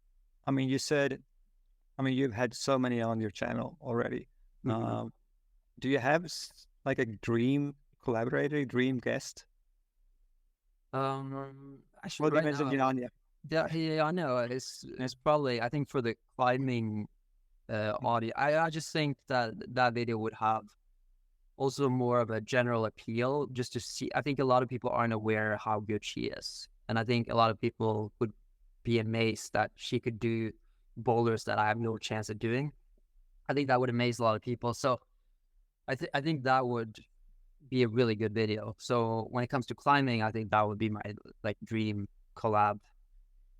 I mean, you've had so many on your channel already. Mm-hmm. Do you have like a dream collaborator, dream guest? Actually, Well, you right mentioned now, Janya. yeah, I know it's probably, I think for the climbing audio, I just think that video would have also more of a general appeal, just to see. I think a lot of people aren't aware how good she is, and I think a lot of people would be amazed that she could do boulders that I have no chance of doing. I think that would amaze a lot of people. So I think that would be a really good video. So when it comes to climbing, I think that would be my like dream collab.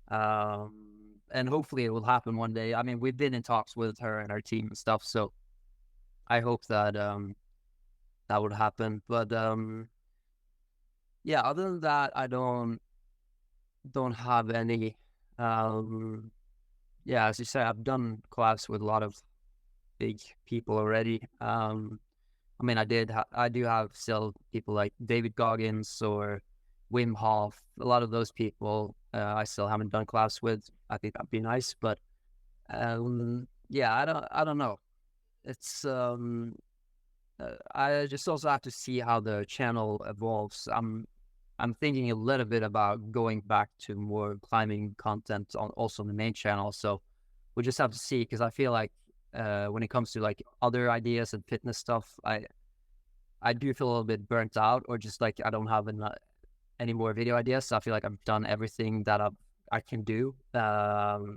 And hopefully it will happen one day. I mean, we've been in talks with her and our team and stuff, so I hope that that would happen. But yeah, other than that, I don't have any. Yeah, as you said, I've done collabs with a lot of big people already. I mean, I do have still people like David Goggins or Wim Hof. A lot of those people I still haven't done collabs with. I think that'd be nice, but yeah, I don't know. It's I just also have to see how the channel evolves. I'm thinking a little bit about going back to more climbing content on also on the main channel. So we'll just have to see, because I feel like when it comes to like other ideas and fitness stuff, I do feel a little bit burnt out, or just like I don't have any more video ideas. So I feel like I've done everything that I can do.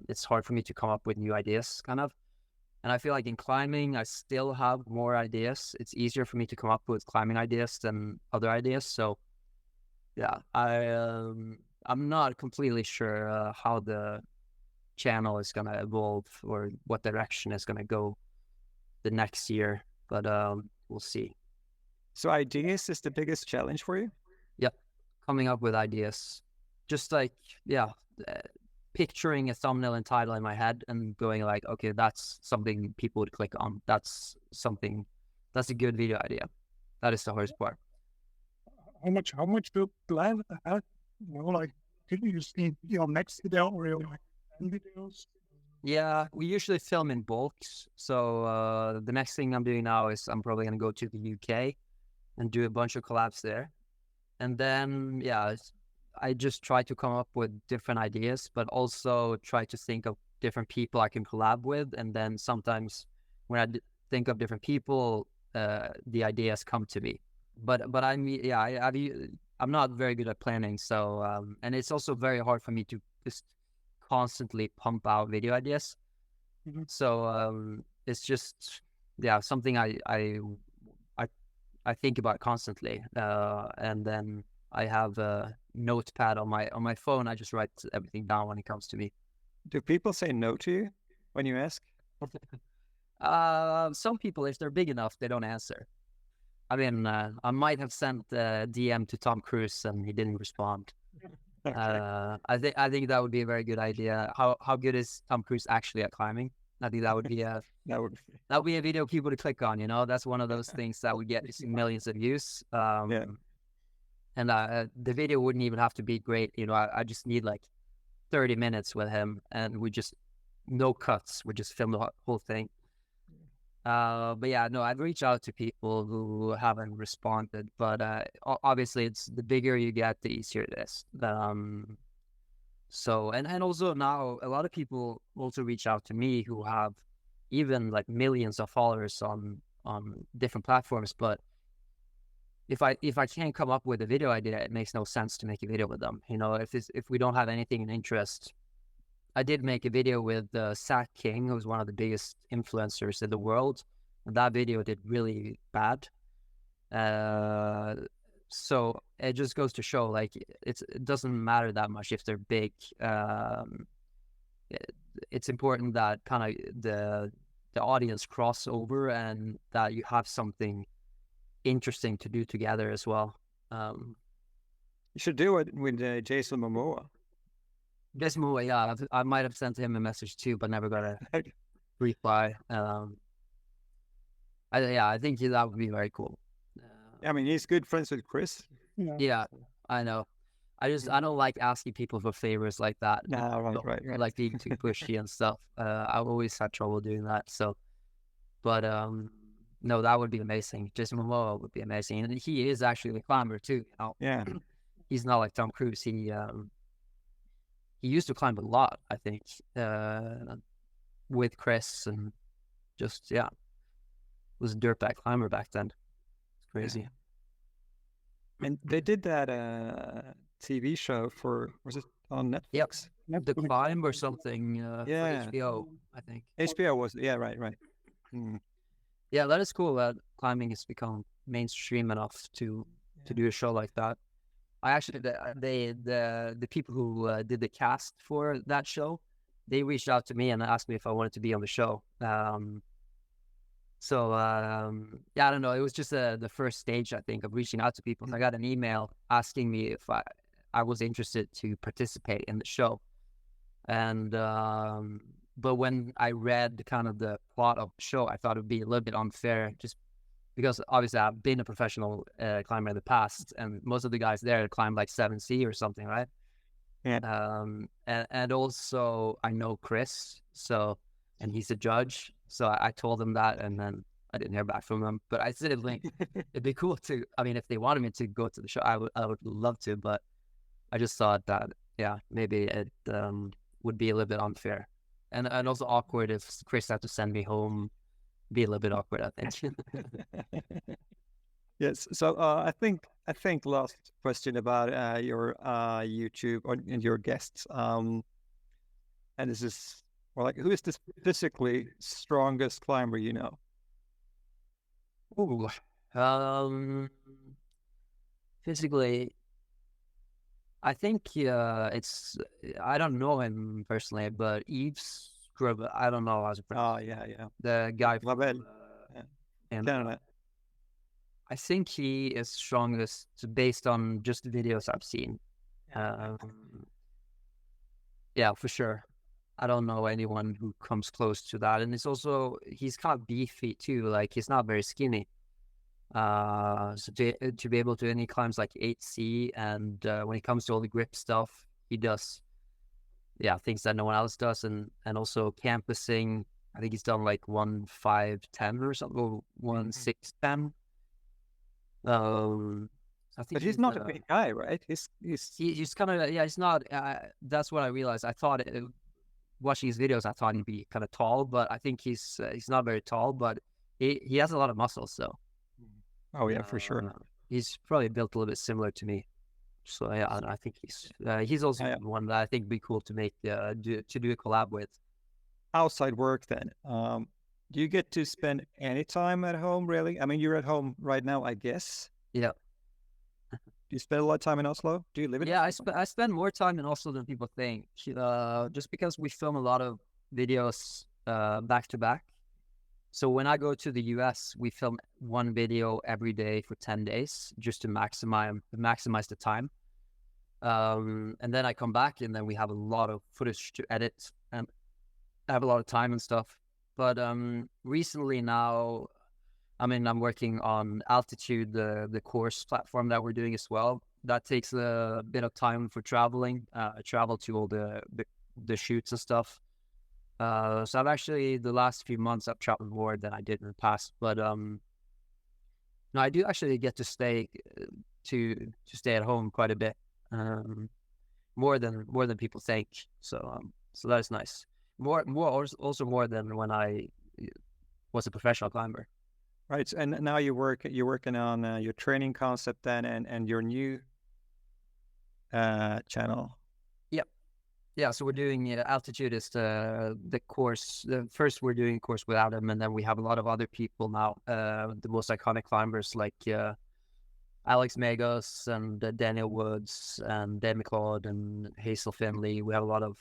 It's hard for me to come up with new ideas, kind of. And I feel like in climbing, I still have more ideas. It's easier for me to come up with climbing ideas than other ideas. So yeah, I'm not completely sure how the channel is gonna evolve or what direction is gonna go the next year, but we'll see. So ideas is the biggest challenge for you? Yep, coming up with ideas, just like picturing a thumbnail and title in my head and going like, okay, that's something people would click on. That's a good video idea. That is the hardest part. How much do you plan? Like, can you see your next video or your videos? Yeah, we usually film in bulks. So the next thing I'm doing now is I'm probably gonna go to the UK and do a bunch of collabs there. And then yeah, I just try to come up with different ideas, but also try to think of different people I can collab with. And then sometimes when I think of different people, the ideas come to me. But I'm not very good at planning. So and it's also very hard for me to just constantly pump out video ideas. Mm-hmm. So it's just something I think about constantly, and then I have a notepad on my phone. I just write everything down when it comes to me. Do people say no to you when you ask? Some people, if they're big enough, they don't answer. I mean, I might have sent a DM to Tom Cruise and he didn't respond. Okay. I think that would be a very good idea. How good is Tom Cruise actually at climbing? I think that would be that would be a video people to click on. That's one of those things that would get millions of views. And the video wouldn't even have to be great. I just need like 30 minutes with him, and we just no cuts. We just film the whole thing. But yeah, no, I've reached out to people who haven't responded, but obviously it's the bigger you get, the easier it is. So, and also now a lot of people also reach out to me who have even like millions of followers on different platforms. But if I can't come up with a video idea, it makes no sense to make a video with them. If we don't have anything in interest, I did make a video with Zach King, who's one of the biggest influencers in the world. And that video did really bad. So it just goes to show, like, it doesn't matter that much if they're big. It's important that kind of the audience cross over and that you have something interesting to do together as well. You should do it with Jason Momoa. Jason Momoa, yeah, I might have sent him a message too, but never got a reply. I think that would be very cool. I mean, he's good friends with Chris. Yeah, I know. I don't like asking people for favors like that. No, right. Like being too pushy and stuff. I've always had trouble doing that. So, but no, that would be amazing. Jason Momoa would be amazing, and he is actually a climber too. You know? Yeah, He's not like Tom Cruise. He used to climb a lot, I think, with Chris, and just was a dirtback climber back then. It's crazy. Yeah. And they did that TV show was it on Netflix? Yep. The Climb or something. For HBO, I think. HBO was, right. Mm. Yeah, that is cool that climbing has become mainstream enough to do a show like that. I actually, the people who did the cast for that show, they reached out to me and asked me if I wanted to be on the show. So I don't know. It was just the first stage, I think, of reaching out to people. I got an email asking me if I was interested to participate in the show. And but when I read kind of the plot of the show, I thought it would be a little bit unfair, just because obviously I've been a professional climber in the past, and most of the guys there climb like 7C or something, right? Yeah. And also I know Chris, and he's a judge. So I told him that, and then I didn't hear back from him. But I said it'd be cool to. I mean, if they wanted me to go to the show, I would love to. But I just thought that maybe it would be a little bit unfair, and also awkward if Chris had to send me home. Be a little bit awkward, I think. Yes. So I think last question about your YouTube and your guests. And this is. Or like, who is this physically strongest climber you know? Ooh, physically, I think I don't know him personally, but Yves Grub, I don't know how to pronounce. Oh yeah. The guy from Canada. I think he is strongest based on just the videos I've seen. Yeah, for sure. I don't know anyone who comes close to that. And he's kind of beefy too. Like, he's not very skinny. So to be able to, and he climbs like 8C, and when it comes to all the grip stuff, he does, things that no one else does. And also campusing, I think he's done like 1.510 or something, or 1.610. I think but he's not a big guy, right? He's kind of, he's not, that's what I realized. I thought watching his videos, I thought he'd be kind of tall, but I think he's not very tall, but he has a lot of muscles, so. Oh yeah, for sure. He's probably built a little bit similar to me, so I think he's also one that I think would be cool to make do a collab with. Outside work, then, do you get to spend any time at home? Really? I mean, you're at home right now, I guess. Yeah. Do you spend a lot of time in Oslo? Do you live in? Yeah, I spend more time in Oslo than people think. Just because we film a lot of videos back to back. So when I go to the US, we film one video every day for 10 days just to maximize the time. And then I come back, and then we have a lot of footage to edit, and I have a lot of time and stuff. But recently now, I mean, I'm working on Altitude, the course platform that we're doing as well. That takes a bit of time for traveling. I travel to all the shoots and stuff. So I've actually, the last few months, I've traveled more than I did in the past. But no, I do actually get to stay at home quite a bit, more than people think. So that is nice. More than when I was a professional climber. Right, and now you're working on your training concept then, and your new channel. Yep. Yeah, so we're doing altitude is the course. First, we're doing a course without him, and then we have a lot of other people now. The most iconic climbers like Alex Megos and Daniel Woods and Demi Claude and Hazel Finley. We have a lot of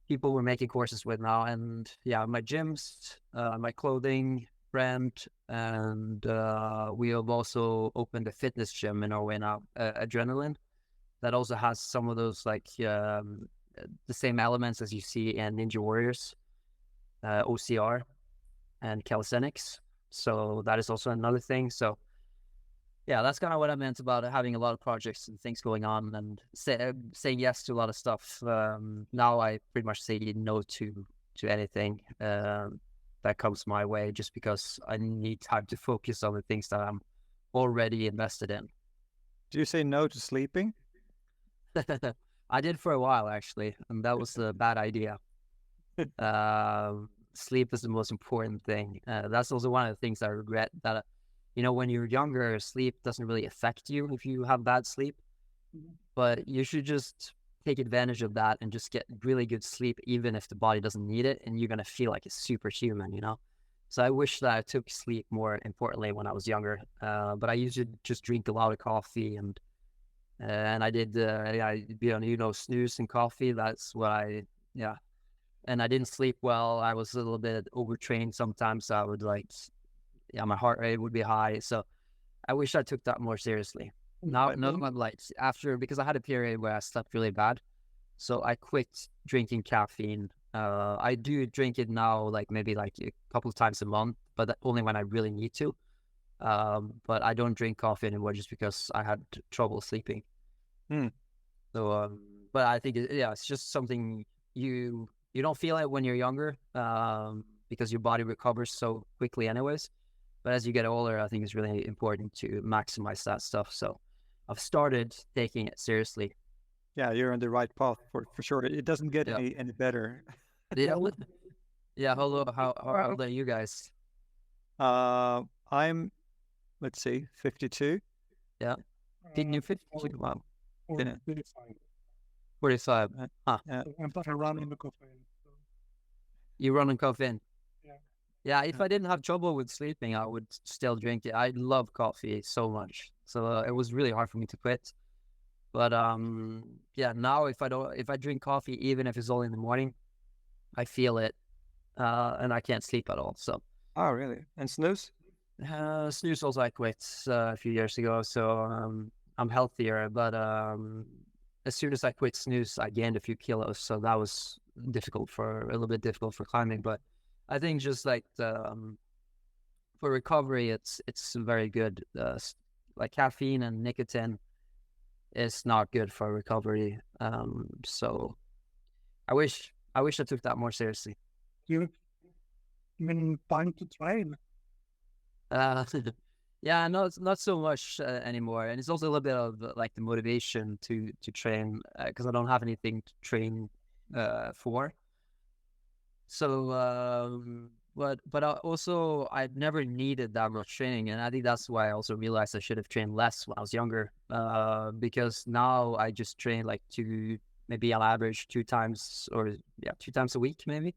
people we're making courses with now, and yeah, my gyms, my clothing brand, and we have also opened a fitness gym in Norway now, Adrenaline, that also has some of those like the same elements as you see in Ninja Warriors, OCR, and calisthenics. So that is also another thing. So yeah, that's kind of what I meant about having a lot of projects and things going on and saying yes to a lot of stuff. Now I pretty much say no to anything that comes my way, just because I need time to focus on the things that I'm already invested in. Do you say no to sleeping? I did for a while, actually, and that was a bad idea. Sleep is the most important thing. That's also one of the things I regret, that when you're younger, sleep doesn't really affect you if you have bad sleep, but you should just take advantage of that and just get really good sleep, even if the body doesn't need it, and you're going to feel like a superhuman, So I wish that I took sleep more importantly when I was younger, but I used to just drink a lot of coffee, and I did, Björn, snooze and coffee. That's what and I didn't sleep well. I was a little bit overtrained sometimes, so I would my heart rate would be high. So I wish I took that more seriously. Now, I'm because I had a period where I slept really bad, so I quit drinking caffeine. I do drink it now, maybe a couple of times a month, but only when I really need to. But I don't drink coffee anymore just because I had trouble sleeping. So, but I think it's just something you don't feel it when you're younger, because your body recovers so quickly, anyways. But as you get older, I think it's really important to maximize that stuff. So I've started taking it seriously. Yeah, you're on the right path for sure. It doesn't get any better. Yeah. Hello. How old are you guys? I'm, let's see, 52. Yeah. Didn't you 52? Wow. 45. 45. Huh. Yeah. I'm running the caffeine. So. You run on caffeine? Yeah. Yeah, if I didn't have trouble with sleeping, I would still drink it. I love coffee so much. So it was really hard for me to quit. But now if I drink coffee, even if it's only in the morning, I feel it, and I can't sleep at all. So. Oh, really? And snooze? Snooze also I quit a few years ago, so I'm healthier. But as soon as I quit snooze, I gained a few kilos, so that was a little bit difficult for climbing. But I think just for recovery, it's very good. Caffeine and nicotine is not good for recovery. So I wish I took that more seriously. You even time to train? Yeah, no, it's not so much anymore, and it's also a little bit of the motivation to train, because I don't have anything to train for. So, but also I've never needed that much training, and I think that's why I also realized I should have trained less when I was younger. Because now I just train maybe on average 2 times a week, maybe,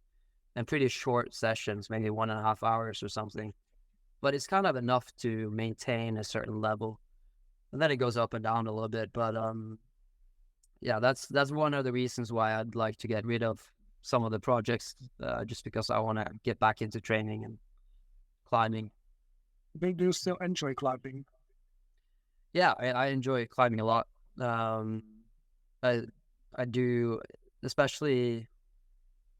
and pretty short sessions, maybe 1.5 hours or something. But it's kind of enough to maintain a certain level, and then it goes up and down a little bit. But that's one of the reasons why I'd like to get rid of some of the projects, just because I want to get back into training and climbing. Do you still enjoy climbing? Yeah, I enjoy climbing a lot. I do, especially.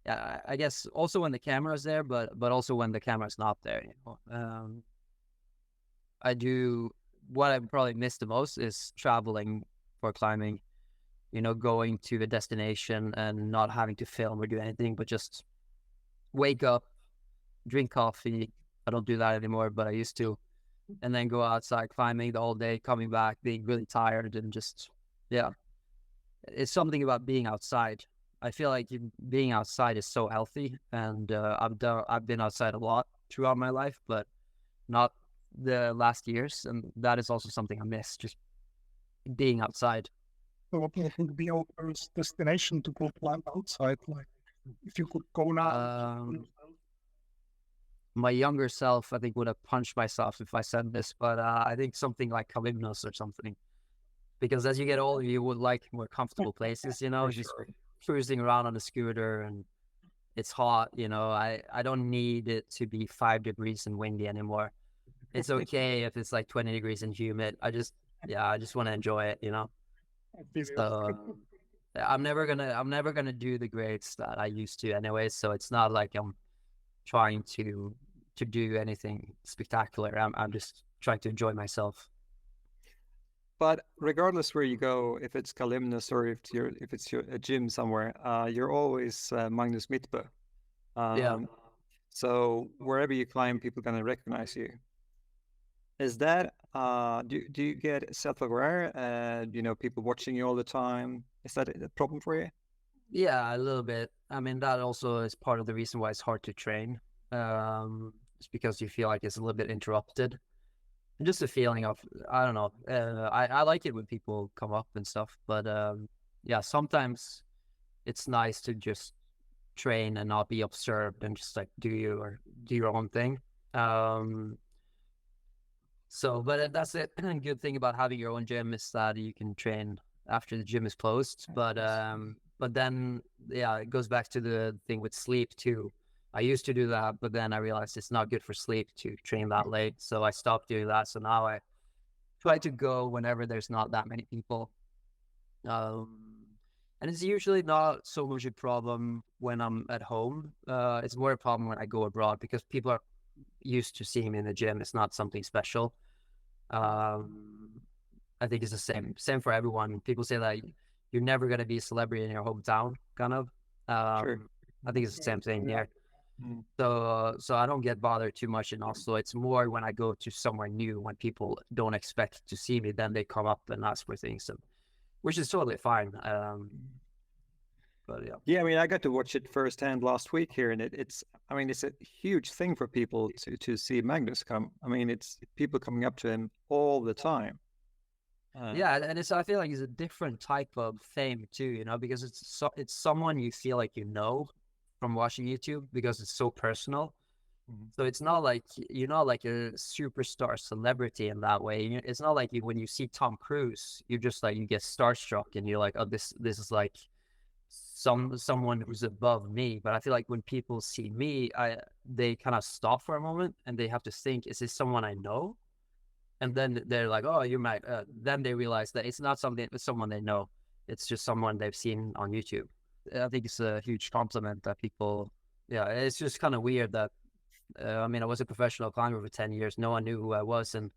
Yeah, I guess also when the camera's there, but also when the camera's not there. I do. What I probably miss the most is traveling for climbing. Going to a destination and not having to film or do anything, but just wake up, drink coffee. I don't do that anymore, but I used to, and then go outside climbing the whole day, coming back being really tired, and just it's something about being outside. I feel like being outside is so healthy, and I've been outside a lot throughout my life, but not the last years, and that is also something I miss, just being outside. So what would be your first destination to go climb outside? Like, if you could go now. My younger self, I think, would have punched myself if I said this, but I think something like Kalymnos or something. Because as you get older, you would like more comfortable places, you know, just cruising around on a scooter and it's hot, you know. I don't need it to be 5 degrees and windy anymore. It's okay if it's like 20 degrees and humid. I just want to enjoy it, you know. So I'm never gonna do the grades that I used to anyway. So it's not like I'm trying to do anything spectacular. I'm just trying to enjoy myself. But regardless where you go, if it's Kalymnos or if it's a gym somewhere, you're always Magnus Midtbø. Yeah. So wherever you climb, people gonna recognize you. Is that do you get self-aware? You know, people watching you all the time. Is that a problem for you? Yeah, a little bit. I mean, that also is part of the reason why it's hard to train. It's because you feel like it's a little bit interrupted. And just a feeling of, I don't know. I like it when people come up and stuff, but yeah, sometimes it's nice to just train and not be observed and just like do your own thing. So, but that's it. Good thing about having your own gym is that you can train after the gym is closed. But then, yeah, it goes back to the thing with sleep too. I used to do that, but then I realized it's not good for sleep to train that late. So I stopped doing that. So now I try to go whenever there's not that many people. And it's usually not so much a problem when I'm at home. It's more a problem when I go abroad because people are used to seeing me in the gym. It's not something special. I think it's the same for everyone. People say that you're never going to be a celebrity in your hometown, kind of. Sure. I think it's the same thing here. So I don't get bothered too much in Oslo. It's more when I go to somewhere new, when people don't expect to see me, then they come up and ask for things, which is totally fine. But yeah. Yeah, I mean, I got to watch it firsthand last week here, and it's a huge thing for people to see Magnus come. I mean, it's people coming up to him all the time. Yeah, and I feel like it's a different type of fame too, you know, because it's someone you feel like you know from watching YouTube because it's so personal. So it's not like you're not like a superstar celebrity in that way. It's not like when you see Tom Cruise, you're just like you get starstruck and you're like, oh, this is like someone who's above me. But I feel like when people see me, they kind of stop for a moment and they have to think, is this someone I know? And then they're like, oh, you might. Then they realize that it's not someone they know. It's just someone they've seen on YouTube. I think it's a huge compliment that people. Yeah, it's just kind of weird that. I mean, I was a professional climber for 10 years. No one knew who I was, and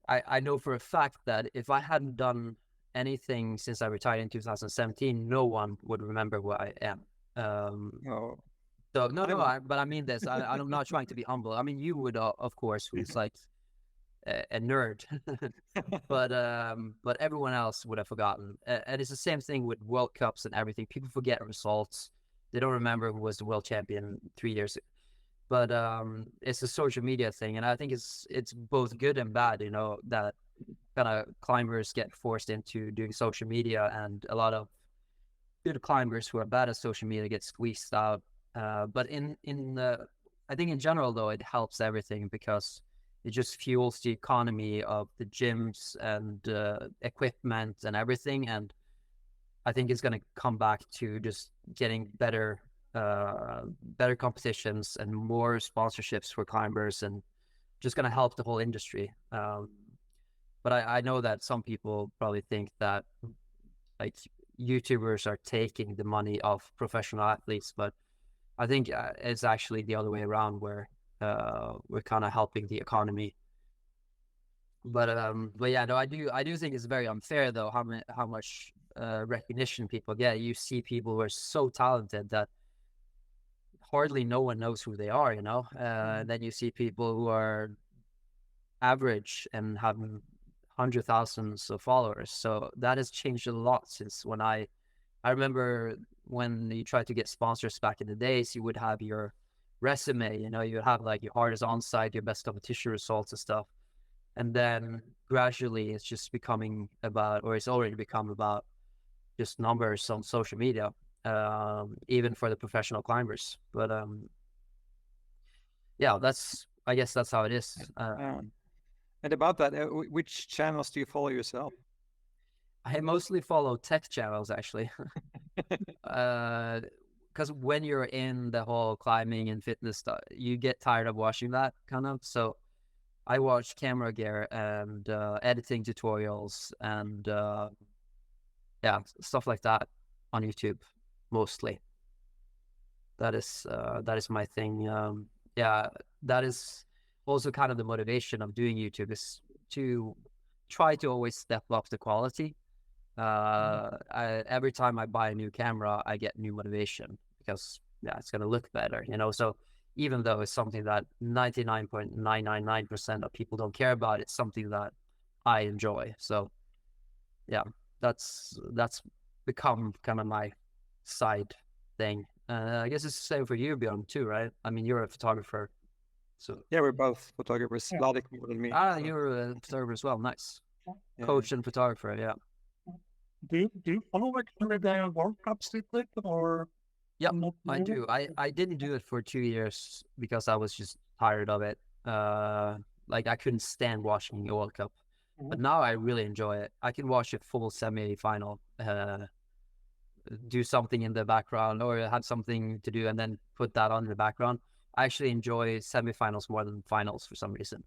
I know for a fact that if I hadn't done anything since I retired in 2017, no one would remember who I am. Oh. So but I mean this. I'm not trying to be humble. I mean, you would, of course, who's like a nerd, but everyone else would have forgotten. And it's the same thing with World Cups and everything. People forget results. They don't remember who was the world champion 3 years ago. But it's a social media thing, and I think it's both good and bad. You know, that kind of climbers get forced into doing social media, and a lot of good climbers who are bad at social media get squeezed out. But I think in general though, it helps everything because it just fuels the economy of the gyms and equipment and everything. And I think it's going to come back to just getting better competitions and more sponsorships for climbers, and just going to help the whole industry. But I know that some people probably think that like YouTubers are taking the money of professional athletes, but I think it's actually the other way around, where we're kind of helping the economy. But yeah, no, I do think it's very unfair though how much recognition people get. You see people who are so talented that hardly no one knows who they are, you know. Then you see people who are average and have 100,000s of followers. So that has changed a lot since when I remember when you tried to get sponsors back in the days, you would have your resume, you know, you would have like your hardest on-site, your best competition results and stuff. And then gradually it's just becoming about, or it's already become about, just numbers on social media, even for the professional climbers. But yeah, I guess that's how it is. And about that, which channels do you follow yourself? I mostly follow tech channels, actually. Because when you're in the whole climbing and fitness stuff, you get tired of watching that kind of. So I watch camera gear and editing tutorials and yeah, stuff like that on YouTube mostly. That is my thing. Yeah, that is also kind of the motivation of doing YouTube, is to try to always step up the quality. Every time I buy a new camera, I get new motivation because yeah, it's gonna look better, you know. So even though it's something that 99.999% of people don't care about, it's something that I enjoy. So yeah, that's become kind of my side thing. I guess it's the same for you, Björn, too, right? I mean, you're a photographer, so Yeah, we're both photographers. Yeah. Vladek more than me. you're a photographer as well. Nice, Yeah. coach and photographer. Yeah. Do you follow like the World Cups they played, or? Yep, not I really? do. I didn't do it for 2 years because I was just tired of it. Like I couldn't stand watching the World Cup. But now I really enjoy it. I can watch a full semi-final, do something in the background or have something to do and then put that on in the background. I actually enjoy semi-finals more than finals for some reason.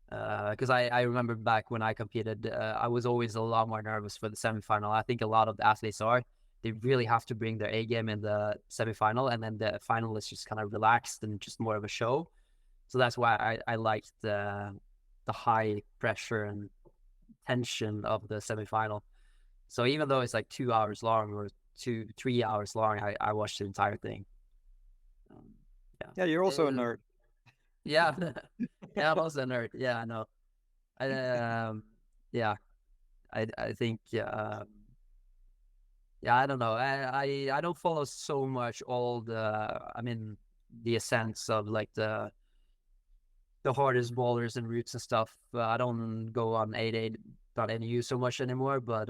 Because I remember back when I competed, I was always a lot more nervous for the semi-final. I think a lot of the athletes are. They really have to bring their A game in the semi-final, and then the final is just kind of relaxed and just more of a show. So that's why I liked the high pressure and tension of the semi-final. So even though it's like 2 hours long or 3 hours long, I watched the entire thing. Yeah, you're also a nerd. Yeah, yeah, I'm also a nerd. Yeah, I know. Yeah, I think yeah, I don't know. I don't follow so much all the, I mean, the ascents of like the hardest boulders and routes and stuff. I don't go on 88.nu so much anymore, but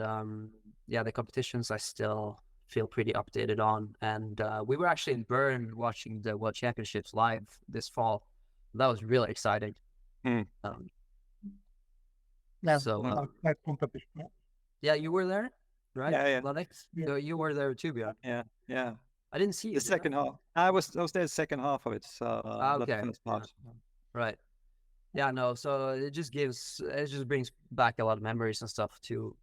yeah, the competitions I still feel pretty updated on. And we were actually in Bern watching the World Championships live this fall. That was really exciting. Mm. So that competition. yeah, you were there, right? Yeah. Vladek? Yeah. So you were there too, Björn. Yeah. I didn't see you. The second half. I was there the second half of it. So not the okay. first part. Right. Yeah, no, so it just brings back a lot of memories and stuff to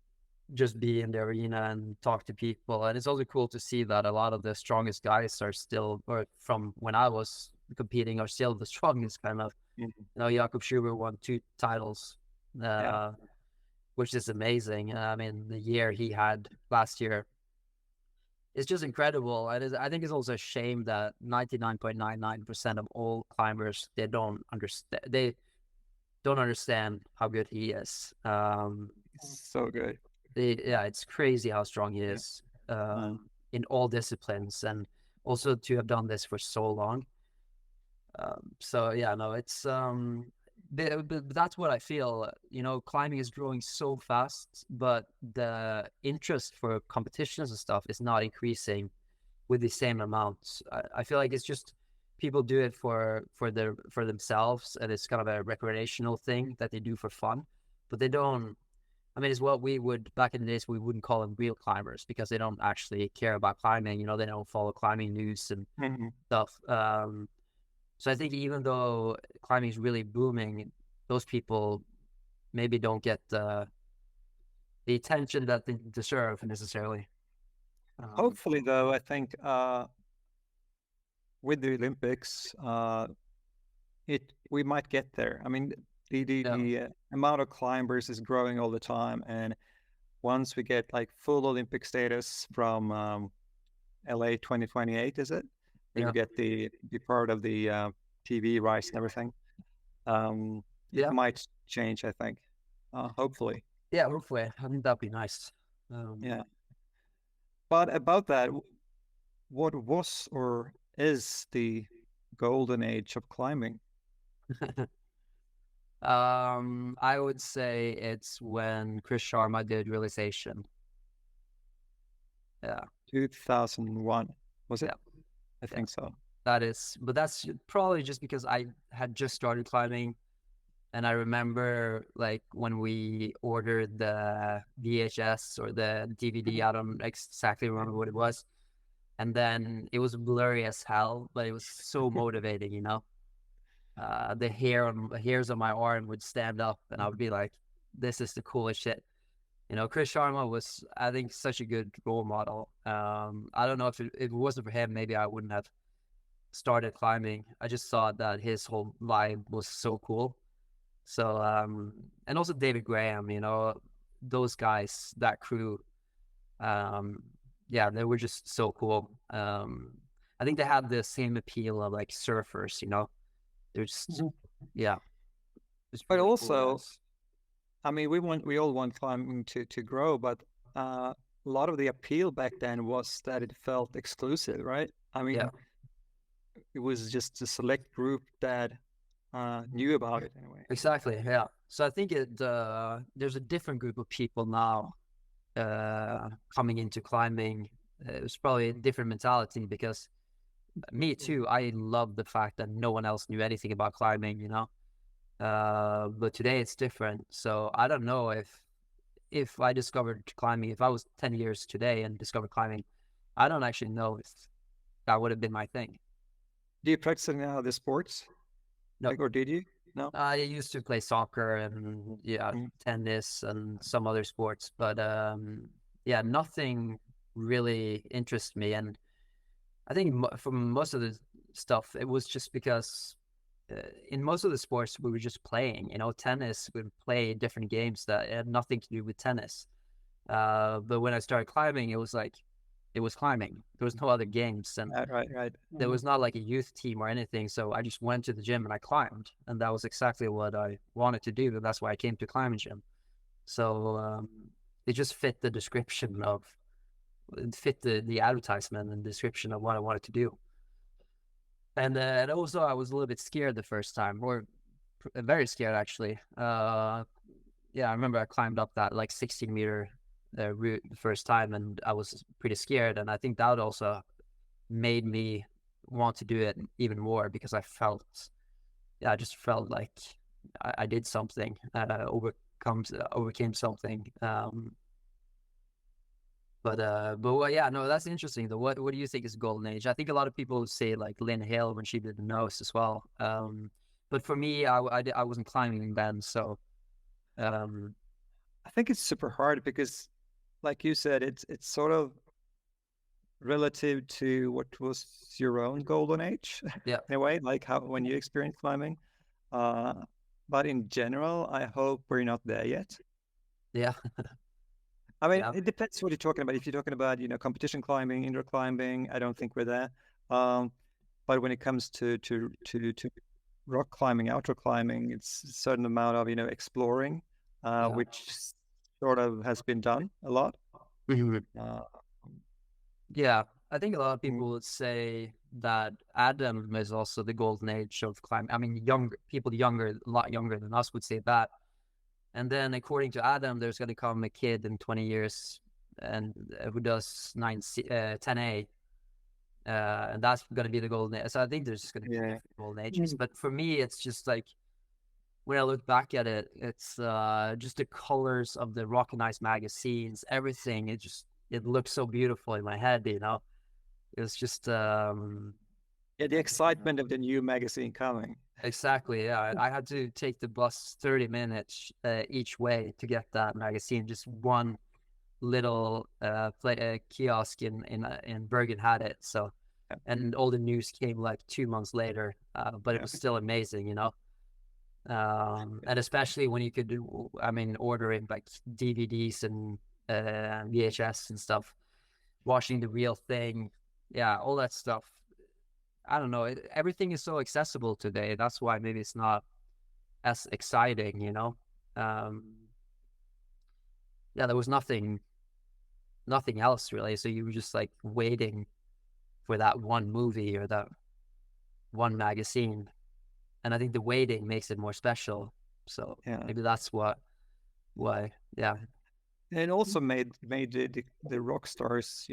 just be in the arena and talk to people. And it's also cool to see that a lot of the strongest guys are still, or from when I was competing, are still the strongest kind of. Mhm. You know, Jakob Schubert won 2 titles, Yeah. which is amazing. I mean, the year he had last year, it's just incredible. I think it's also a shame that 99.99% of all climbers, they don't understand how good he is. So good. Yeah, it's crazy how strong he is in all disciplines, and also to have done this for so long. So yeah, no, it's that's what I feel. You know, climbing is growing so fast, but the interest for competitions and stuff is not increasing with the same amount. I feel like it's just people do it for themselves, and it's kind of a recreational thing that they do for fun, but they don't. I mean, it's what we would, back in the days, we wouldn't call them real climbers because they don't actually care about climbing. You know, they don't follow climbing news and stuff. So I think even though climbing is really booming, those people maybe don't get the attention that they deserve necessarily. Hopefully, though, I think with the Olympics, we might get there. I mean, the amount of climbers is growing all the time, and once we get like full Olympic status from LA 2028, is it? When you get the part of the TV rights and everything, it might change. I think, hopefully. Yeah, hopefully. I think that'd be nice. Yeah. But about that, what was or is the golden age of climbing? I would say it's when Chris Sharma did Realization. Yeah. 2001, was it? Yeah. I think so. But that's probably just because I had just started climbing, and I remember like when we ordered the VHS or the DVD, I don't exactly remember what it was, and then it was blurry as hell, but it was so motivating, you know. The hairs on my arm would stand up, and I would be like, "This is the coolest shit." You know, Chris Sharma was, I think, such a good role model. I don't know if it wasn't for him, maybe I wouldn't have started climbing. I just thought that his whole vibe was so cool. So, and also David Graham, you know, those guys, that crew, yeah, they were just so cool. I think they had the same appeal of like surfers, you know, they're just, yeah. But Cool, also, guys. I mean, we all want climbing to grow, but a lot of the appeal back then was that it felt exclusive, right? I mean, Yeah. it was just a select group that knew about it anyway. Exactly, yeah. So I think there's a different group of people now coming into climbing. It's probably a different mentality because me too, I love the fact that no one else knew anything about climbing, you know. But today it's different. So I don't know if I discovered climbing, if I was 10 years today and discovered climbing, I don't actually know if that would have been my thing. Do you practice any other sports? No. Like, or did you? No. I used to play soccer and tennis and some other sports, but yeah, nothing really interests me. And I think for most of the stuff, it was just because in most of the sports we were just playing. You know, tennis, we would play different games that had nothing to do with tennis. But when I started climbing, it was like it was climbing. There was no other games, and Right. there was not like a youth team or anything. So I just went to the gym and I climbed, and that was exactly what I wanted to do. And that's why I came to climbing gym. So it just fit the description of, it fit the advertisement and description of what I wanted to do. And also I was a little bit scared the first time, or very scared actually. Yeah, I remember I climbed up that like 16-meter route the first time, and I was pretty scared. And I think that also made me want to do it even more because I just felt like I did something, overcame something. But well, yeah, no, that's interesting though. What do you think is golden age? I think a lot of people say like Lynn Hill when she did the nose as well. But for me, I wasn't climbing then, so I think it's super hard because, like you said, it's sort of relative to what was your own golden age. Yeah. In a way, like how when you experience climbing. But in general, I hope we're not there yet. Yeah. I mean, Yeah. it depends what you're talking about. If you're talking about, competition climbing, indoor climbing, I don't think we're there. But when it comes to rock climbing, outdoor climbing, it's a certain amount of, exploring, which sort of has been done a lot. Yeah, I think a lot of people would say that Adam is also the golden age of climbing. I mean, a lot younger than us would say that. And then according to Adam, there's going to come a kid in 20 years and who does 10A. And that's going to be the golden age. So I think there's just going to be different golden ages. But for me, it's just like, when I look back at it, it's just the colors of the Rock and Ice magazines, everything. It looks so beautiful in my head, you know. It's just the excitement of the new magazine coming. Exactly, yeah. I had to take the bus 30 minutes each way to get that magazine. Just one little kiosk in Bergen had it. So, and all the news came like 2 months later. But it was still amazing, you know. And especially when you could do, I mean, ordering like DVDs and VHS and stuff, watching the real thing, yeah, all that stuff. I don't know. Everything is so accessible today. That's why maybe it's not as exciting, you know. Yeah, there was nothing else really. So you were just like waiting for that one movie or that one magazine, and I think the waiting makes it more special. So Yeah. maybe that's why. Yeah. And also made the rock stars,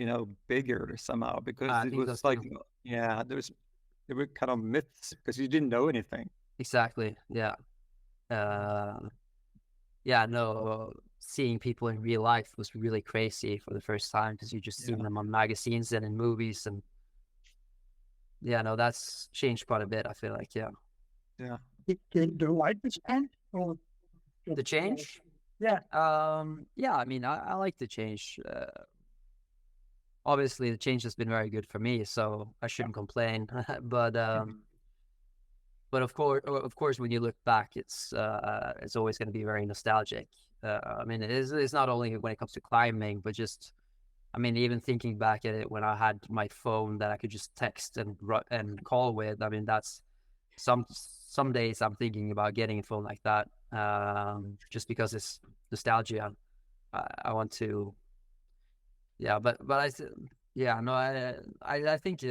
bigger somehow, because I it think was so like, too. there were kind of myths because you didn't know anything. Exactly. Yeah. Yeah, no, seeing people in real life was really crazy for the first time, because you just seen Yeah. them on magazines and in movies, and yeah, no, that's changed quite a bit, I feel like. Yeah. Yeah. Do you like this band? Or The change? Yeah. Yeah, I mean, I like the change. Obviously the change has been very good for me, so I shouldn't complain. But of course, when you look back, it's always going to be very nostalgic. I mean, it's not only when it comes to climbing, but just, I mean, even thinking back at it when I had my phone that I could just text and call with. I mean, that's some days I'm thinking about getting a phone like that, just because it's nostalgia. I want to, yeah, but yeah, no, I think.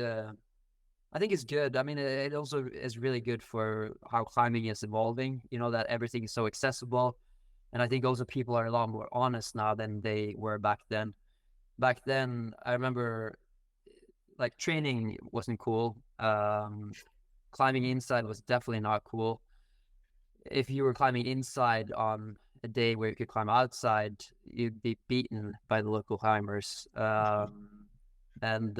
I think it's good. I mean, it also is really good for how climbing is evolving, that everything is so accessible. And I think also people are a lot more honest now than they were back then. Back then, I remember like training wasn't cool. Climbing inside was definitely not cool. If you were climbing inside on a day where you could climb outside, you'd be beaten by the local climbers. And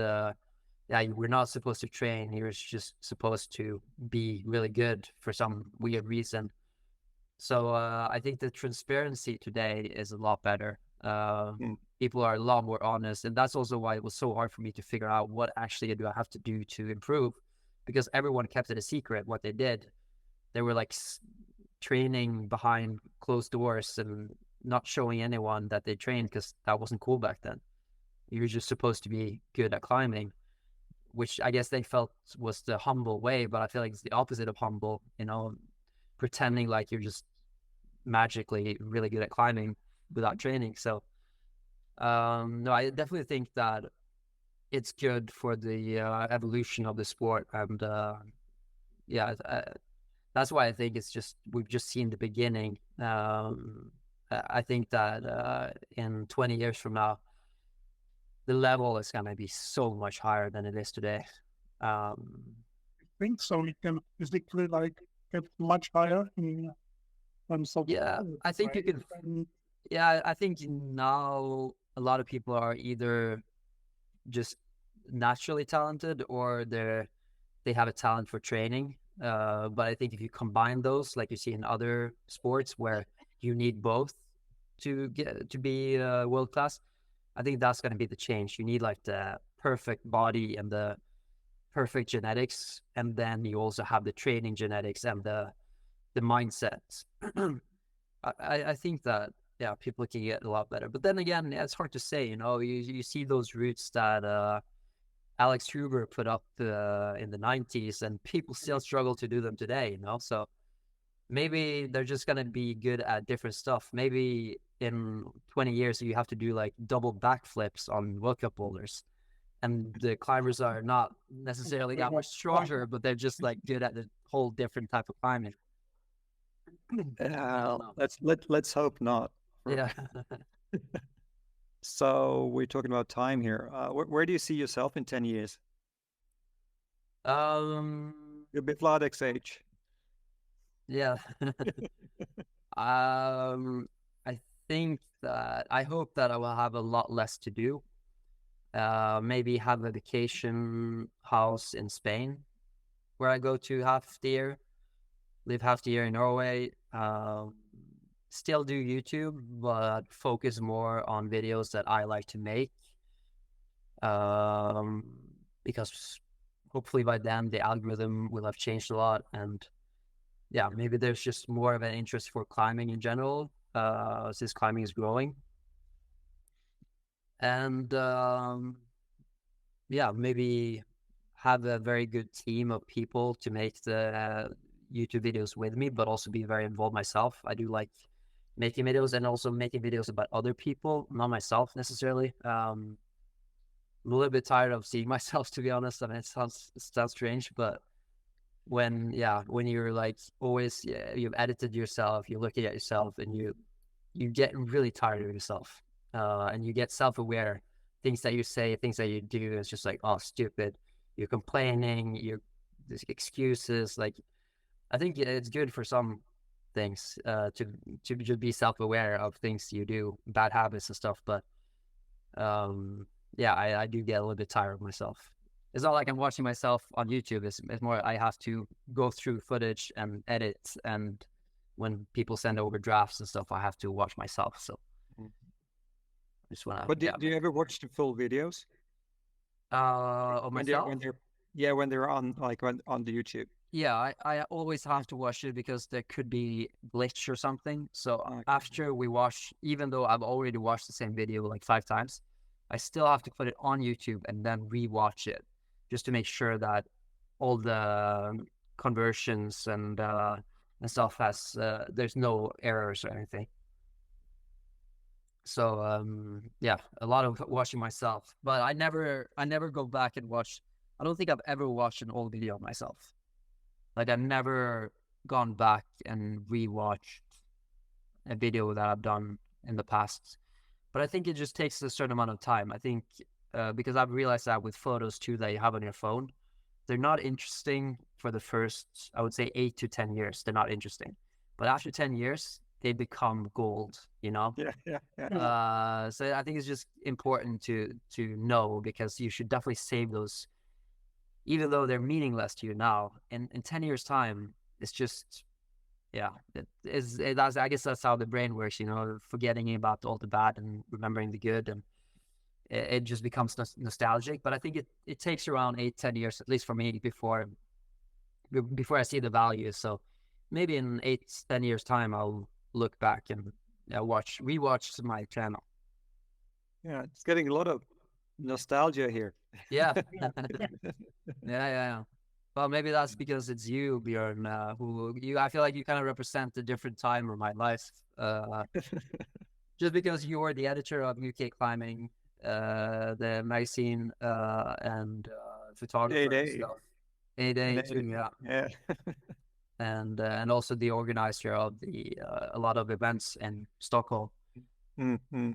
yeah, you were not supposed to train. You were just supposed to be really good for some weird reason. So I think the transparency today is a lot better. People are a lot more honest. And that's also why it was so hard for me to figure out what actually do I have to do to improve, because everyone kept it a secret what they did. They were like training behind closed doors and not showing anyone that they trained, because that wasn't cool back then. You were just supposed to be good at climbing, which I guess they felt was the humble way, but I feel like it's the opposite of humble, pretending like you're just magically really good at climbing without training. So, no, I definitely think that it's good for the evolution of the sport. And yeah, that's why I think we've just seen the beginning. I think that in 20 years from now, the level is going to be so much higher than it is today. I think so. You can physically get much higher in terms of. Yeah, I think you can. Yeah, I think now a lot of people are either just naturally talented, or they have a talent for training. But I think if you combine those, like you see in other sports where you need both to be world class, I think that's going to be the change. You need like the perfect body and the perfect genetics, and then you also have the training genetics and the mindset. I think that, yeah, people can get a lot better. But then again, yeah, it's hard to say. You see those routes that Alex Honnold put up in the 90s, and people still struggle to do them today. So maybe they're just going to be good at different stuff. Maybe in 20 years, you have to do like double backflips on World Cup boulders. And the climbers are not necessarily that much stronger, but they're just like good at a whole different type of climbing. Let's hope not. Yeah. So we're talking about time here. Where do you see yourself in 10 years? You're a bit Vladek's age. Yeah. I think that I hope that I will have a lot less to do. Maybe have a vacation house in Spain where I go to half the year, live half the year in Norway. Still do YouTube, but focus more on videos that I like to make. Because hopefully by then the algorithm will have changed a lot, and yeah, maybe there's just more of an interest for climbing in general, since climbing is growing. And yeah, maybe have a very good team of people to make the YouTube videos with me, but also be very involved myself. I do like making videos, and also making videos about other people, not myself necessarily. I'm a little bit tired of seeing myself, to be honest. I mean, it sounds strange, but when you're like always, you've edited yourself, you're looking at yourself, and you get really tired of yourself, and you get self-aware. Things that you say, things that you do, it's just like, oh, stupid. You're complaining, there's excuses. Like, I think it's good for some things to just be self-aware of things you do, bad habits and stuff. But I do get a little bit tired of myself. It's not like I'm watching myself on YouTube. It's more I have to go through footage and edit, and when people send over drafts and stuff, I have to watch myself. So I just want to. But do you ever watch the full videos? Of myself? When they're on on the YouTube. Yeah, I always have to watch it because there could be glitch or something. So after we watch, even though I've already watched the same video like 5 times, I still have to put it on YouTube and then rewatch it just to make sure that all the conversions and stuff has there's no errors or anything. So a lot of watching myself, but I never go back and watch. I don't think I've ever watched an old video of myself. Like, I've never gone back and rewatched a video that I've done in the past. But I think it just takes a certain amount of time. I think because I've realized that with photos too that you have on your phone, they're not interesting for the first, I would say, 8 to 10 years. They're not interesting. But after 10 years, they become gold, you know? Yeah. So I think it's just important to know, because you should definitely save those, even though they're meaningless to you now. In 10 years' time, it's just, I guess that's how the brain works, you know, forgetting about all the bad and remembering the good, and it just becomes nostalgic. But I think it takes around 8-10 years, at least for me, before I see the value. So maybe in 8-10 years' time, I'll look back and rewatch my channel. Yeah, it's getting a lot of nostalgia here. Yeah. Yeah. Well, maybe that's because it's you, Björn, I feel like you kind of represent a different time of my life. Just because you were the editor of UK Climbing, the magazine, and photographer and stuff. 8 too, yeah. And also the organizer of a lot of events in Stockholm. Mm-hmm.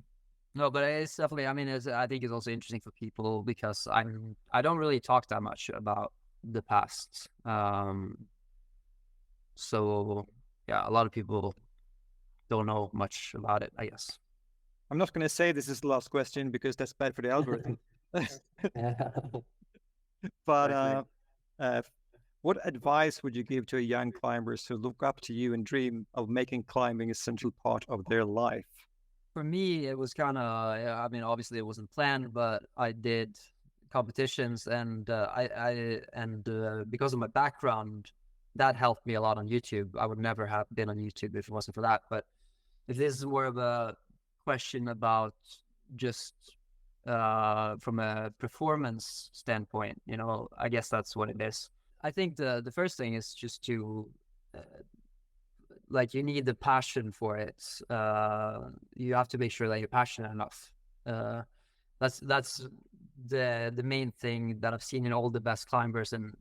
No, but it's definitely, I mean, I think it's also interesting for people, because I don't really talk that much about the past. So yeah, a lot of people don't know much about it, I guess. I'm not going to say this is the last question because that's bad for the algorithm. But what advice would you give to young climbers who look up to you and dream of making climbing a central part of their life? For me, it was kind of, I mean, obviously it wasn't planned, but I did competitions, and because of my background, that helped me a lot on YouTube. I would never have been on YouTube if it wasn't for that. But if this is more of a question about just from a performance standpoint, you know, I guess that's what it is. I think the first thing is just to you need the passion for it. You have to make sure that you're passionate enough. That's the main thing that I've seen in all the best climbers, and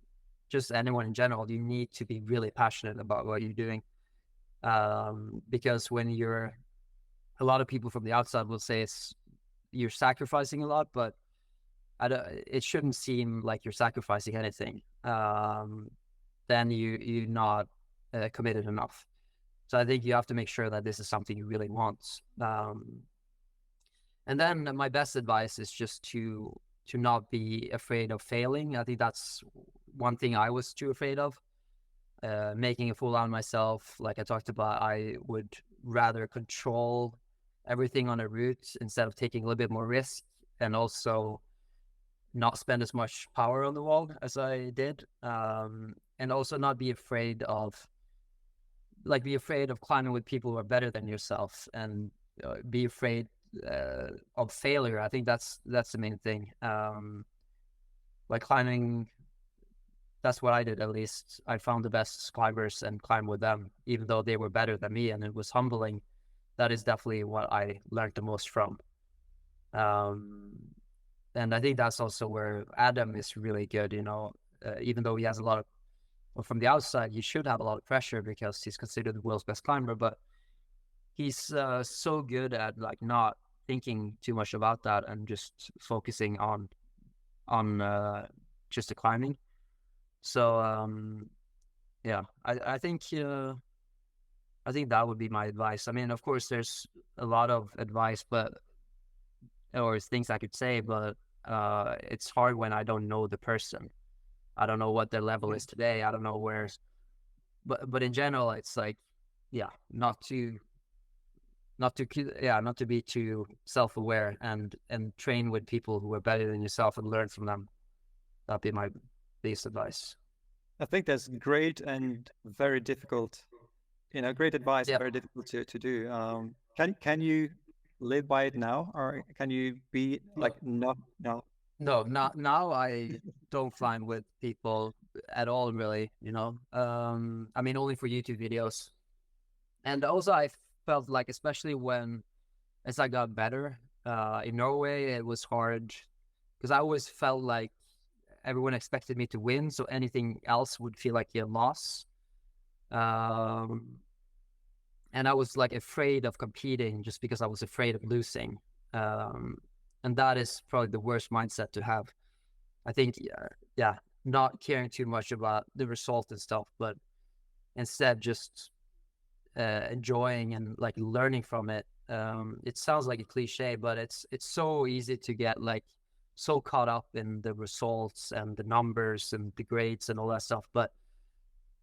just anyone in general. You need to be really passionate about what you're doing, because when a lot of people from the outside will say you're sacrificing a lot, but it shouldn't seem like you're sacrificing anything. Then you're not committed enough. So I think you have to make sure that this is something you really want. And then my best advice is just to not be afraid of failing. I think that's one thing I was too afraid of, making a fool out of myself. Like I talked about, I would rather control everything on a route instead of taking a little bit more risk, and also not spend as much power on the wall as I did. And also not be afraid of climbing with people who are better than yourself, and be afraid of failure. I think that's the main thing. Like climbing, that's what I did. At least I found the best climbers and climbed with them, even though they were better than me, and it was humbling. That is definitely what I learned the most from. And I think that's also where Adam is really good, you know, even though he has a lot of or from the outside, he should have a lot of pressure because he's considered the world's best climber, but he's so good at like not thinking too much about that and just focusing on just the climbing. So yeah, I think that would be my advice. I mean, of course, there's a lot of advice, or things I could say, but it's hard when I don't know the person. I don't know what their level is today. I don't know but in general, it's like, yeah, not to be too self-aware and train with people who are better than yourself and learn from them. That'd be my biggest advice. I think that's great and very difficult. Great advice, very difficult to do. Can you live by it now, or can you be like not now? No, not now. I don't climb with people at all, really. I mean, only for YouTube videos. And also, I felt like, especially as I got better in Norway, it was hard because I always felt like everyone expected me to win, so anything else would feel like a loss. And I was like afraid of competing just because I was afraid of losing. And that is probably the worst mindset to have. I think, not caring too much about the result and stuff, but instead just enjoying and like learning from it. It sounds like a cliche, but it's so easy to get like so caught up in the results and the numbers and the grades and all that stuff. But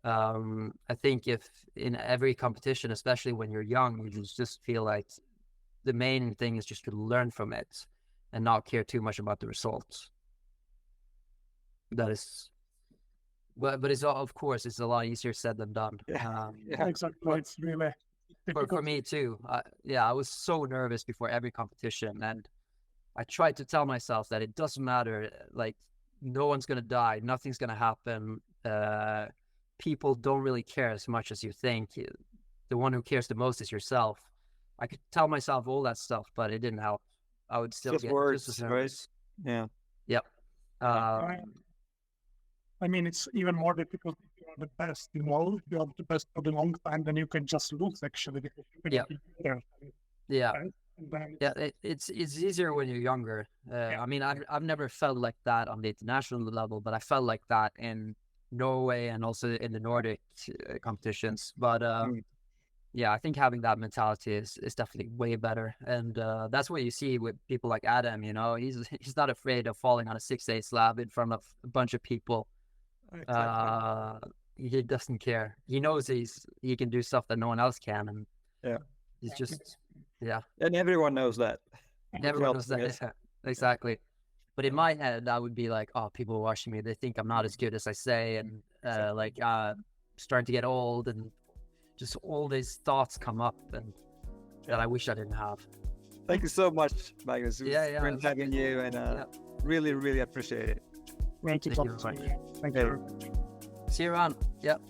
I think if in every competition, especially when you're young, you just feel like the main thing is just to learn from it and not care too much about the results. That is, but it's of course, it's a lot easier said than done. Yeah, exactly. It's really for me too. I was so nervous before every competition, and I tried to tell myself that it doesn't matter. Like, no one's gonna die, nothing's gonna happen. People don't really care as much as you think. The one who cares the most is yourself. I could tell myself all that stuff, but it didn't help. I would still just get words, just as nervous. Right? Yeah. Yep. I mean, it's even more difficult if you are the best in world. If you are the best for a long time, then you can just lose actually. Because you can be better. Yeah. Right? It's easier when you're younger. I mean, I've never felt like that on the international level, but I felt like that in Norway and also in the Nordic competitions. But I think having that mentality is definitely way better, and that's what you see with people like Adam. He's not afraid of falling on a 6-8 slab in front of a bunch of people. Exactly. He doesn't care. He knows he can do stuff that no one else can, and he's just and everyone knows that. Everyone knows that. Exactly. But in my head, I would be like, oh, people watching me, they think I'm not as good as I say, and starting to get old, and just all these thoughts come up, and that I wish I didn't have. Thank you so much, Magnus. It was great having you, and really, really appreciate it. Thank you. See you around. Yep.